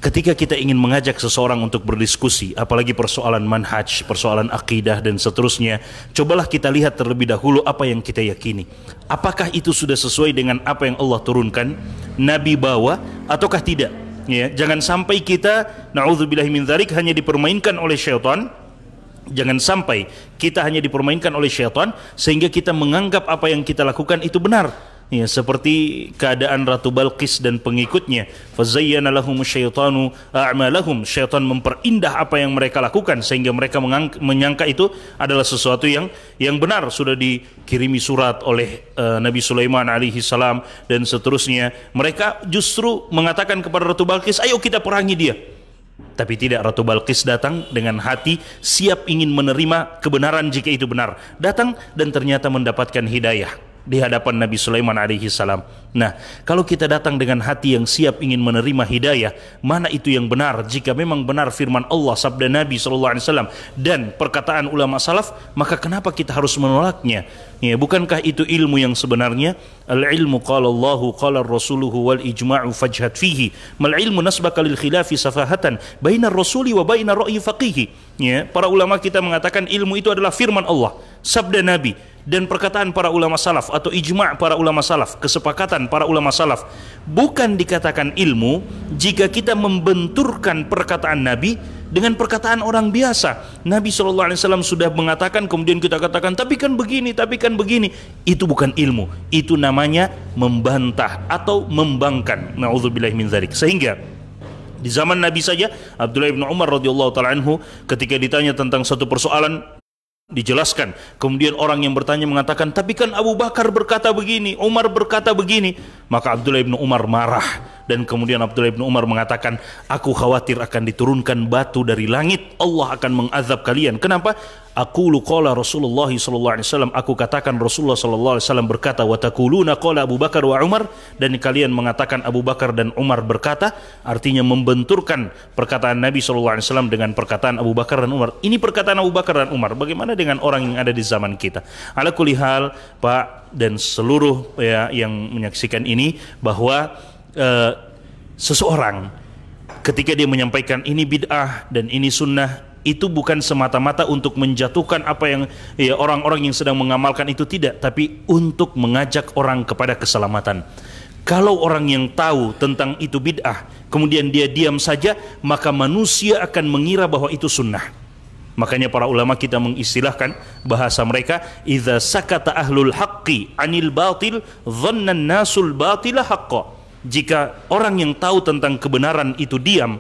ketika kita ingin mengajak seseorang untuk berdiskusi, apalagi persoalan manhaj, persoalan akidah dan seterusnya, cobalah kita lihat terlebih dahulu apa yang kita yakini. Apakah itu sudah sesuai dengan apa yang Allah turunkan, Nabi bawa, ataukah tidak? Ya, jangan sampai kita, na'udzubillahi min dzalik, hanya dipermainkan oleh syaitan. Jangan sampai kita hanya dipermainkan oleh syaitan sehingga kita menganggap apa yang kita lakukan itu benar. Ya, seperti keadaan Ratu Balqis dan pengikutnya. Fazayyana lahum syaitanu a'malahum. Syaitan memperindah apa yang mereka lakukan sehingga mereka menyangka itu adalah sesuatu yang benar. Sudah dikirimi surat oleh Nabi Sulaiman alaihi salam dan seterusnya. Mereka justru mengatakan kepada Ratu Balqis, ayo kita perangi dia. Tapi tidak, Ratu Balqis datang dengan hati siap ingin menerima kebenaran jika itu benar. Datang dan ternyata mendapatkan hidayah di hadapan Nabi Sulaiman alaihi salam. Nah, kalau kita datang dengan hati yang siap ingin menerima hidayah, mana itu yang benar? Jika memang benar firman Allah, sabda Nabi SAW dan perkataan ulama salaf, maka kenapa kita harus menolaknya? Ya, bukankah itu ilmu yang sebenarnya? Al-ilmu qala Allahu qala rasuluhu wal ijma'u fajhad fihi. Mal ilmu nasbaka lil khilafi safahatan bainar rasuli wa bainar ra'yi faqihi. Ya, para ulama kita mengatakan ilmu itu adalah firman Allah, sabda Nabi, dan perkataan para ulama salaf atau ijma' para ulama salaf, kesepakatan para ulama salaf. Bukan dikatakan ilmu jika kita membenturkan perkataan Nabi dengan perkataan orang biasa. Nabi SAW sudah mengatakan, kemudian kita katakan tapi kan begini, tapi kan begini. Itu bukan ilmu, itu namanya membantah atau membangkang. Na'udzubillahi min dzalik. Sehingga di zaman Nabi saja, Abdullah bin Umar radhiyallahu ta'ala anhu, ketika ditanya tentang satu persoalan, dijelaskan. Kemudian orang yang bertanya mengatakan, tapi kan Abu Bakar berkata begini, Umar berkata begini. Maka Abdullah bin Umar marah. Dan kemudian Abdullah bin Umar mengatakan, aku khawatir akan diturunkan batu dari langit, Allah akan mengazab kalian. Kenapa? Aqulu qala Rasulullah SAW, aku katakan Rasulullah SAW berkata, wa taquluna qala Abu Bakar wa Umar, dan kalian mengatakan Abu Bakar dan Umar berkata. Artinya membenturkan perkataan Nabi SAW dengan perkataan Abu Bakar dan Umar. Ini perkataan Abu Bakar dan Umar. Bagaimana dengan orang yang ada di zaman kita? Ala kulli hal, Pak dan seluruh yang menyaksikan ini, bahwa seseorang ketika dia menyampaikan ini bid'ah dan ini sunnah, itu bukan semata-mata untuk menjatuhkan apa yang orang-orang yang sedang mengamalkan itu, tidak, tapi untuk mengajak orang kepada keselamatan. Kalau orang yang tahu tentang itu bid'ah kemudian dia diam saja, maka manusia akan mengira bahwa itu sunnah. Makanya para ulama kita mengistilahkan bahasa mereka, idza sakata ahlul haqqi anil batil dhanna an-nasul batila haqqa. Jika orang yang tahu tentang kebenaran itu diam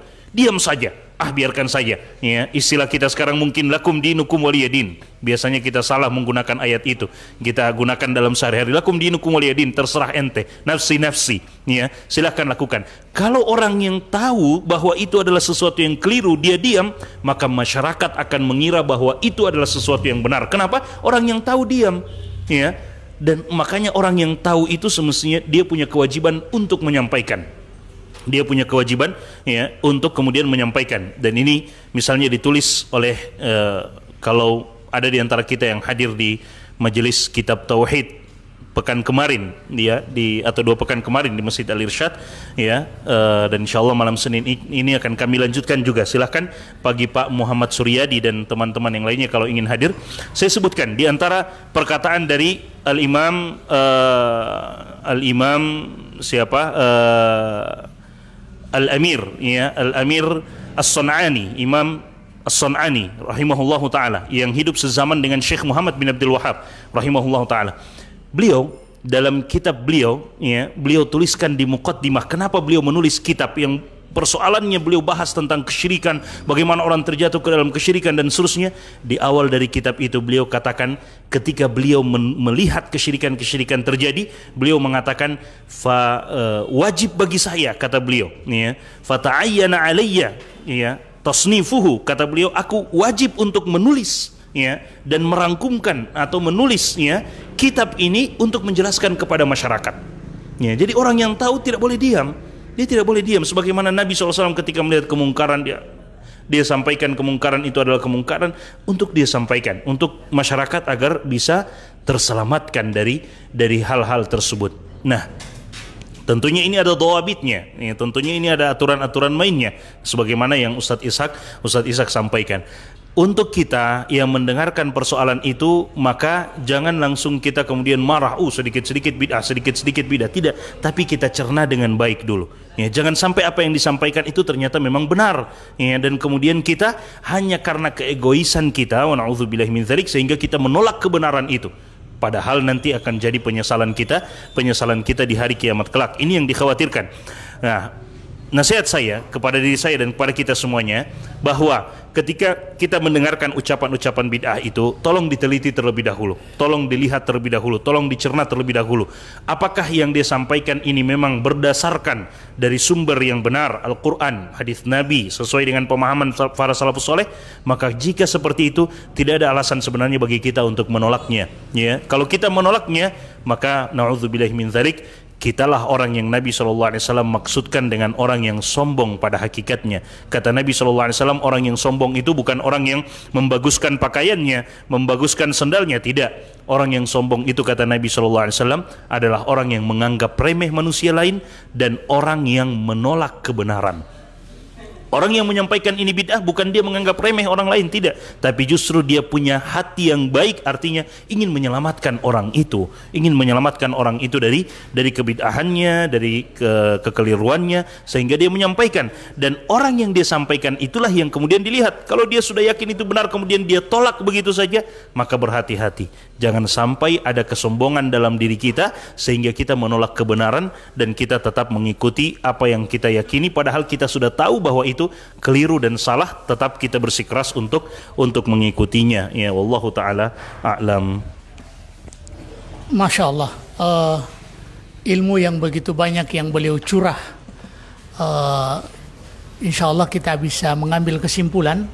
saja, biarkan saja. Ya, istilah kita sekarang mungkin lakum dinukum waliyadin. Biasanya kita salah menggunakan ayat itu. Kita gunakan dalam sehari-hari, lakum dinukum waliyadin, terserah ente, nafsi. Ya, silahkan lakukan. Kalau orang yang tahu bahwa itu adalah sesuatu yang keliru, dia diam, maka masyarakat akan mengira bahwa itu adalah sesuatu yang benar. Kenapa? Orang yang tahu diam. Ya. Dan makanya orang yang tahu itu semestinya dia punya kewajiban untuk menyampaikan. Dia punya kewajiban untuk kemudian menyampaikan. Dan ini misalnya ditulis oleh kalau ada di antara kita yang hadir di majelis kitab tauhid pekan kemarin atau 2 pekan kemarin di Masjid Al-Irsyad ya, dan insyaallah malam Senin ini akan kami lanjutkan juga. Silahkan pagi Pak Muhammad Suryadi dan teman-teman yang lainnya kalau ingin hadir. Saya sebutkan di antara perkataan dari Al-Imam Al-Amir ya, Al-Amir As-Sun'ani, Imam As-Sun'ani rahimahullahu taala, yang hidup sezaman dengan Syekh Muhammad bin Abdul Wahhab rahimahullahu taala. Beliau dalam kitab beliau ya, beliau tuliskan di muqaddimah. Kenapa beliau menulis kitab yang persoalannya beliau bahas tentang kesyirikan, bagaimana orang terjatuh ke dalam kesyirikan dan seterusnya. Di awal dari kitab itu beliau katakan, ketika beliau melihat kesyirikan-kesyirikan terjadi, beliau mengatakan wajib bagi saya, kata beliau ya, fata'ayyana alayya ya tasnifuhu, kata beliau, aku wajib untuk menulis ya, dan merangkumkan atau menulis ya kitab ini untuk menjelaskan kepada masyarakat ya. Jadi orang yang tahu tidak boleh diam, dia tidak boleh diam. Sebagaimana Nabi SAW ketika melihat kemungkaran, dia sampaikan kemungkaran itu adalah kemungkaran, untuk dia sampaikan untuk masyarakat agar bisa terselamatkan dari hal-hal tersebut. Nah, tentunya ini ada dhawabitnya ya, tentunya ini ada aturan-aturan mainnya, sebagaimana yang Ustadz Ishak sampaikan. Untuk kita yang mendengarkan persoalan itu, maka jangan langsung kita kemudian marah, sedikit-sedikit bid'ah, tidak, tapi kita cerna dengan baik dulu ya. Jangan sampai apa yang disampaikan itu ternyata memang benar ya, dan kemudian kita hanya karena keegoisan kita, wa na'udzubillahi min dzalik, sehingga kita menolak kebenaran itu, padahal nanti akan jadi penyesalan kita di hari kiamat kelak. Ini yang dikhawatirkan. Nah, nasihat saya kepada diri saya dan kepada kita semuanya, bahwa ketika kita mendengarkan ucapan-ucapan bid'ah itu, tolong diteliti terlebih dahulu, tolong dilihat terlebih dahulu, tolong dicerna terlebih dahulu. Apakah yang dia sampaikan ini memang berdasarkan dari sumber yang benar, Al-Quran, hadis Nabi, sesuai dengan pemahaman para salafus soleh? Maka jika seperti itu, tidak ada alasan sebenarnya bagi kita untuk menolaknya ya. Kalau kita menolaknya, maka na'udzubillahi min dzalik, kitalah orang yang Nabi SAW maksudkan dengan orang yang sombong pada hakikatnya. Kata Nabi SAW, orang yang sombong itu bukan orang yang membaguskan pakaiannya, membaguskan sendalnya, tidak. Orang yang sombong itu, kata Nabi SAW, adalah orang yang menganggap remeh manusia lain dan orang yang menolak kebenaran. Orang yang menyampaikan ini bid'ah bukan dia menganggap remeh orang lain, tidak, tapi justru dia punya hati yang baik, artinya ingin menyelamatkan orang itu, dari kebid'ahannya, dari kekeliruannya, sehingga dia menyampaikan. Dan orang yang dia sampaikan itulah yang kemudian dilihat. Kalau dia sudah yakin itu benar kemudian dia tolak begitu saja, maka berhati-hati, jangan sampai ada kesombongan dalam diri kita sehingga kita menolak kebenaran dan kita tetap mengikuti apa yang kita yakini, padahal kita sudah tahu bahwa itu keliru dan salah, tetap kita bersikeras untuk mengikutinya ya. Wallahu taala a'lam. Masya Allah, ilmu yang begitu banyak yang beliau curah, insya Allah kita bisa mengambil kesimpulan.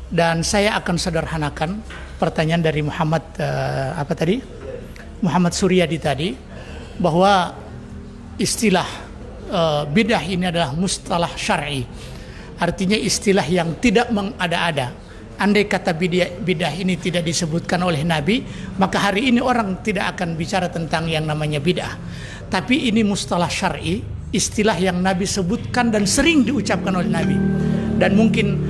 Dan saya akan sederhanakan pertanyaan dari Muhammad Suryadi tadi, bahwa istilah bid'ah ini adalah mustalah syar'i. Artinya istilah yang tidak mengada-ada. Andai kata bid'ah ini tidak disebutkan oleh Nabi, maka hari ini orang tidak akan bicara tentang yang namanya bid'ah. Tapi ini mustalah syar'i, istilah yang Nabi sebutkan dan sering diucapkan oleh Nabi. Dan mungkin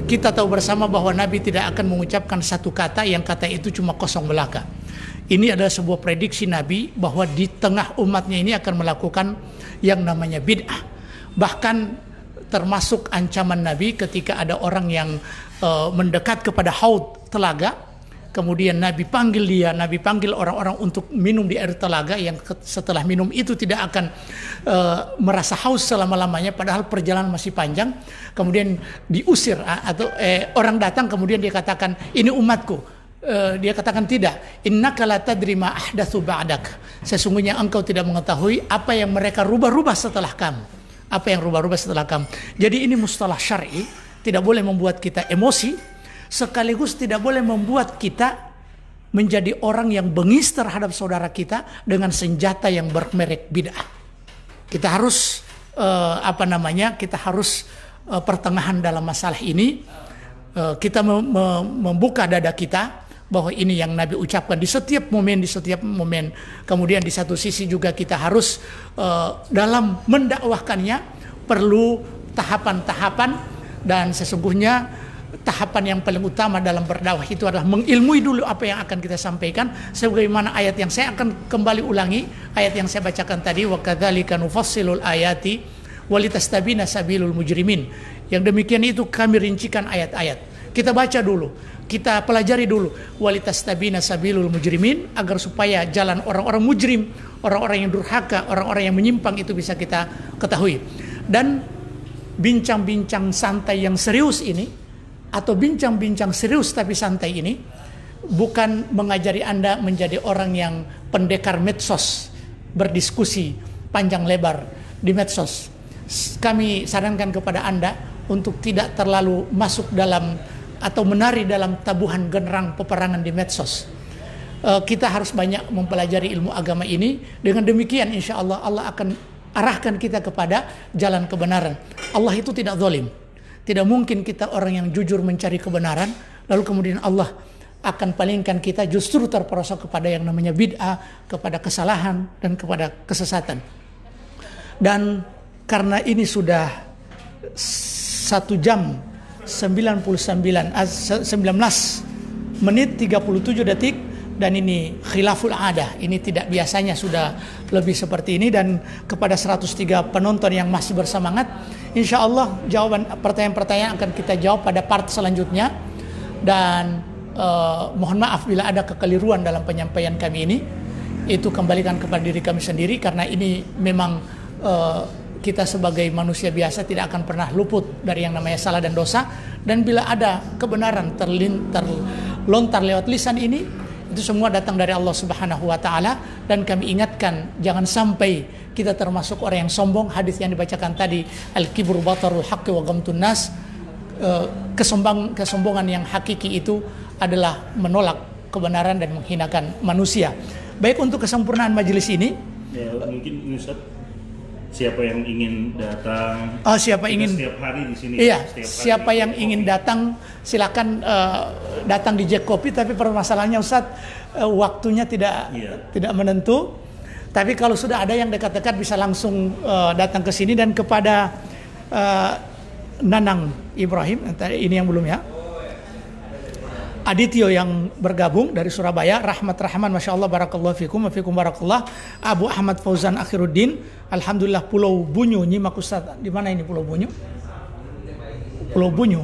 kita tahu bersama bahwa Nabi tidak akan mengucapkan satu kata yang kata itu cuma kosong belaka. Ini adalah sebuah prediksi Nabi bahwa di tengah umatnya ini akan melakukan yang namanya bid'ah. Bahkan termasuk ancaman Nabi ketika ada orang yang mendekat kepada haud telaga, kemudian Nabi panggil orang-orang untuk minum di air telaga, yang setelah minum itu tidak akan merasa haus selama-lamanya, padahal perjalanan masih panjang. Kemudian diusir atau orang datang, kemudian dia katakan, ini umatku. Dia katakan, tidak, innaka la tadri ma ahdatsu ba'dak, sesungguhnya engkau tidak mengetahui apa yang mereka rubah-rubah setelah kamu. Jadi ini mustalah syar'i, tidak boleh membuat kita emosi, sekaligus tidak boleh membuat kita menjadi orang yang bengis terhadap saudara kita dengan senjata yang bermerek bid'ah. Kita harus pertengahan dalam masalah ini. kita membuka dada kita bahwa ini yang Nabi ucapkan di setiap momen. Kemudian di satu sisi juga kita harus dalam mendakwahkannya perlu tahapan-tahapan, dan sesungguhnya tahapan yang paling utama dalam berdakwah itu adalah mengilmui dulu apa yang akan kita sampaikan, sebagaimana ayat yang saya akan kembali ulangi, ayat yang saya bacakan tadi, wa kadzalika nufassilul ayati walitastabina sabilul mujrimin. Yang demikian itu kami rincikan ayat-ayat. Kita baca dulu, kita pelajari dulu, walitastabina sabilul mujrimin, agar supaya jalan orang-orang mujrim, orang-orang yang durhaka, orang-orang yang menyimpang itu bisa kita ketahui. Dan bincang-bincang santai yang serius ini, atau bincang-bincang serius tapi santai ini, bukan mengajari Anda menjadi orang yang pendekar medsos, berdiskusi panjang lebar di medsos. Kami sarankan kepada Anda untuk tidak terlalu masuk dalam atau menari dalam tabuhan generang peperangan di medsos. Kita harus banyak mempelajari ilmu agama ini. Dengan demikian insya Allah, Allah akan arahkan kita kepada jalan kebenaran. Allah itu tidak zalim. Tidak mungkin kita orang yang jujur mencari kebenaran, lalu kemudian Allah akan palingkan kita justru terperosok kepada yang namanya bid'ah, kepada kesalahan, dan kepada kesesatan. Dan karena ini sudah 1 jam 19 menit 37 detik, dan ini khilaful adah, ini tidak biasanya sudah lebih seperti ini. Dan kepada 103 penonton yang masih bersemangat, insya Allah jawaban pertanyaan-pertanyaan akan kita jawab pada part selanjutnya. Dan mohon maaf bila ada kekeliruan dalam penyampaian kami ini, itu kembalikan kepada diri kami sendiri, karena ini memang kita sebagai manusia biasa tidak akan pernah luput dari yang namanya salah dan dosa. Dan bila ada kebenaran terlontar lewat lisan ini, itu semua datang dari Allah Subhanahu wa taala. Dan kami ingatkan, jangan sampai kita termasuk orang yang sombong. Hadis yang dibacakan tadi, al-kibru batarul haqqi wa ghamtun nas, kesombongan yang hakiki itu adalah menolak kebenaran dan menghinakan manusia. Baik, untuk kesempurnaan majelis ini, ya, mungkin Ustaz, siapa yang ingin datang? Siapa ingin setiap hari di sini? Iya, siapa yang ingin datang silakan datang di Jack Kopi. Tapi permasalahannya Ustaz, waktunya tidak menentu. Tapi kalau sudah ada yang dekat-dekat bisa langsung datang ke sini. Dan kepada Nanang Ibrahim, ini yang belum ya, Adityo yang bergabung dari Surabaya, Rahmat Rahman, Masya Allah, Barakallah fikum, wafikum barakallah. Abu Ahmad Fauzan Akhiruddin, Alhamdulillah, Pulau Bunyu, nyimak Ustaz. Di mana ini Pulau Bunyu? Pulau Bunyu.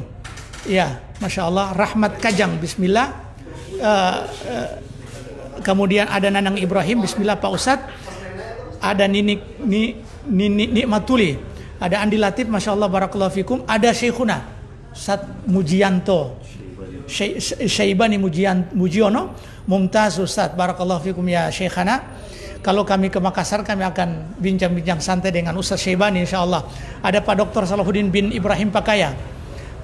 Ya, Masya Allah. Rahmat Kajang, Bismillah. Kemudian ada Nanang Ibrahim, Bismillah Pak Ustaz. Ada Nini Matuli. Ada Andi Latif, Masya Allah, Barakallah fikum. Ada Syekhuna Ustaz Mujianto, Syaibani Mujiono, Mumtaz Ustaz, Barakallahu fikum ya Syekhana. Kalau kami ke Makassar, kami akan bincang-bincang santai dengan Ustaz Syaibani insyaallah. Ada Pak Dr. Salahuddin bin Ibrahim Pakaya.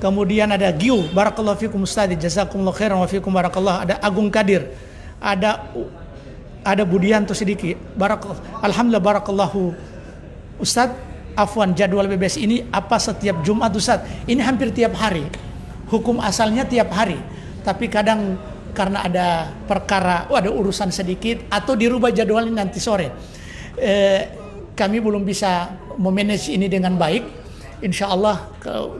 Kemudian ada Giu, Barakallahu fikum Ustaz, jazakumullah khairan wa fikum barakallah. Ada Agung Kadir. Ada Budianto Sidiki. Alhamdulillah, barakallahu Ustaz. Afwan, jadwal BBS ini apa setiap Jumat Ustaz? Ini hampir tiap hari. Hukum asalnya tiap hari, tapi kadang karena ada perkara, ada urusan sedikit, atau dirubah jadwalnya nanti sore. Kami belum bisa memanage ini dengan baik. Insya Allah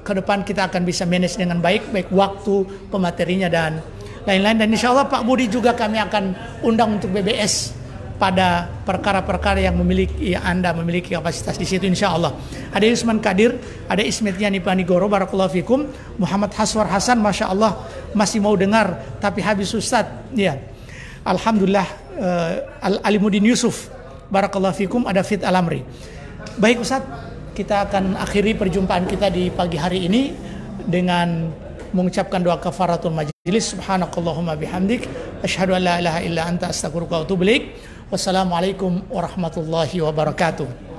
ke depan kita akan bisa manage dengan baik waktu, pematerinya dan lain-lain. Dan insya Allah Pak Budi juga kami akan undang untuk BBS pada perkara-perkara yang Anda memiliki kapasitas di situ insya Allah. Ada Yusman Kadir, ada Ismet Yani Panigoro, Barakallahu fikum. Muhammad Haswar Hasan, Masya Allah, masih mau dengar tapi habis Ustaz. Ya, Alhamdulillah. Alimuddin Yusuf, Barakallahu fikum. Ada Fit Alamri. Baik Ustaz, kita akan akhiri perjumpaan kita di pagi hari ini dengan mengucapkan doa kafaratul majlis. Subhanakallahumma bihamdik, asyhadu an la ilaha illa anta, astaghfiruka wa atubu ilaik. Wassalamualaikum warahmatullahi wabarakatuh.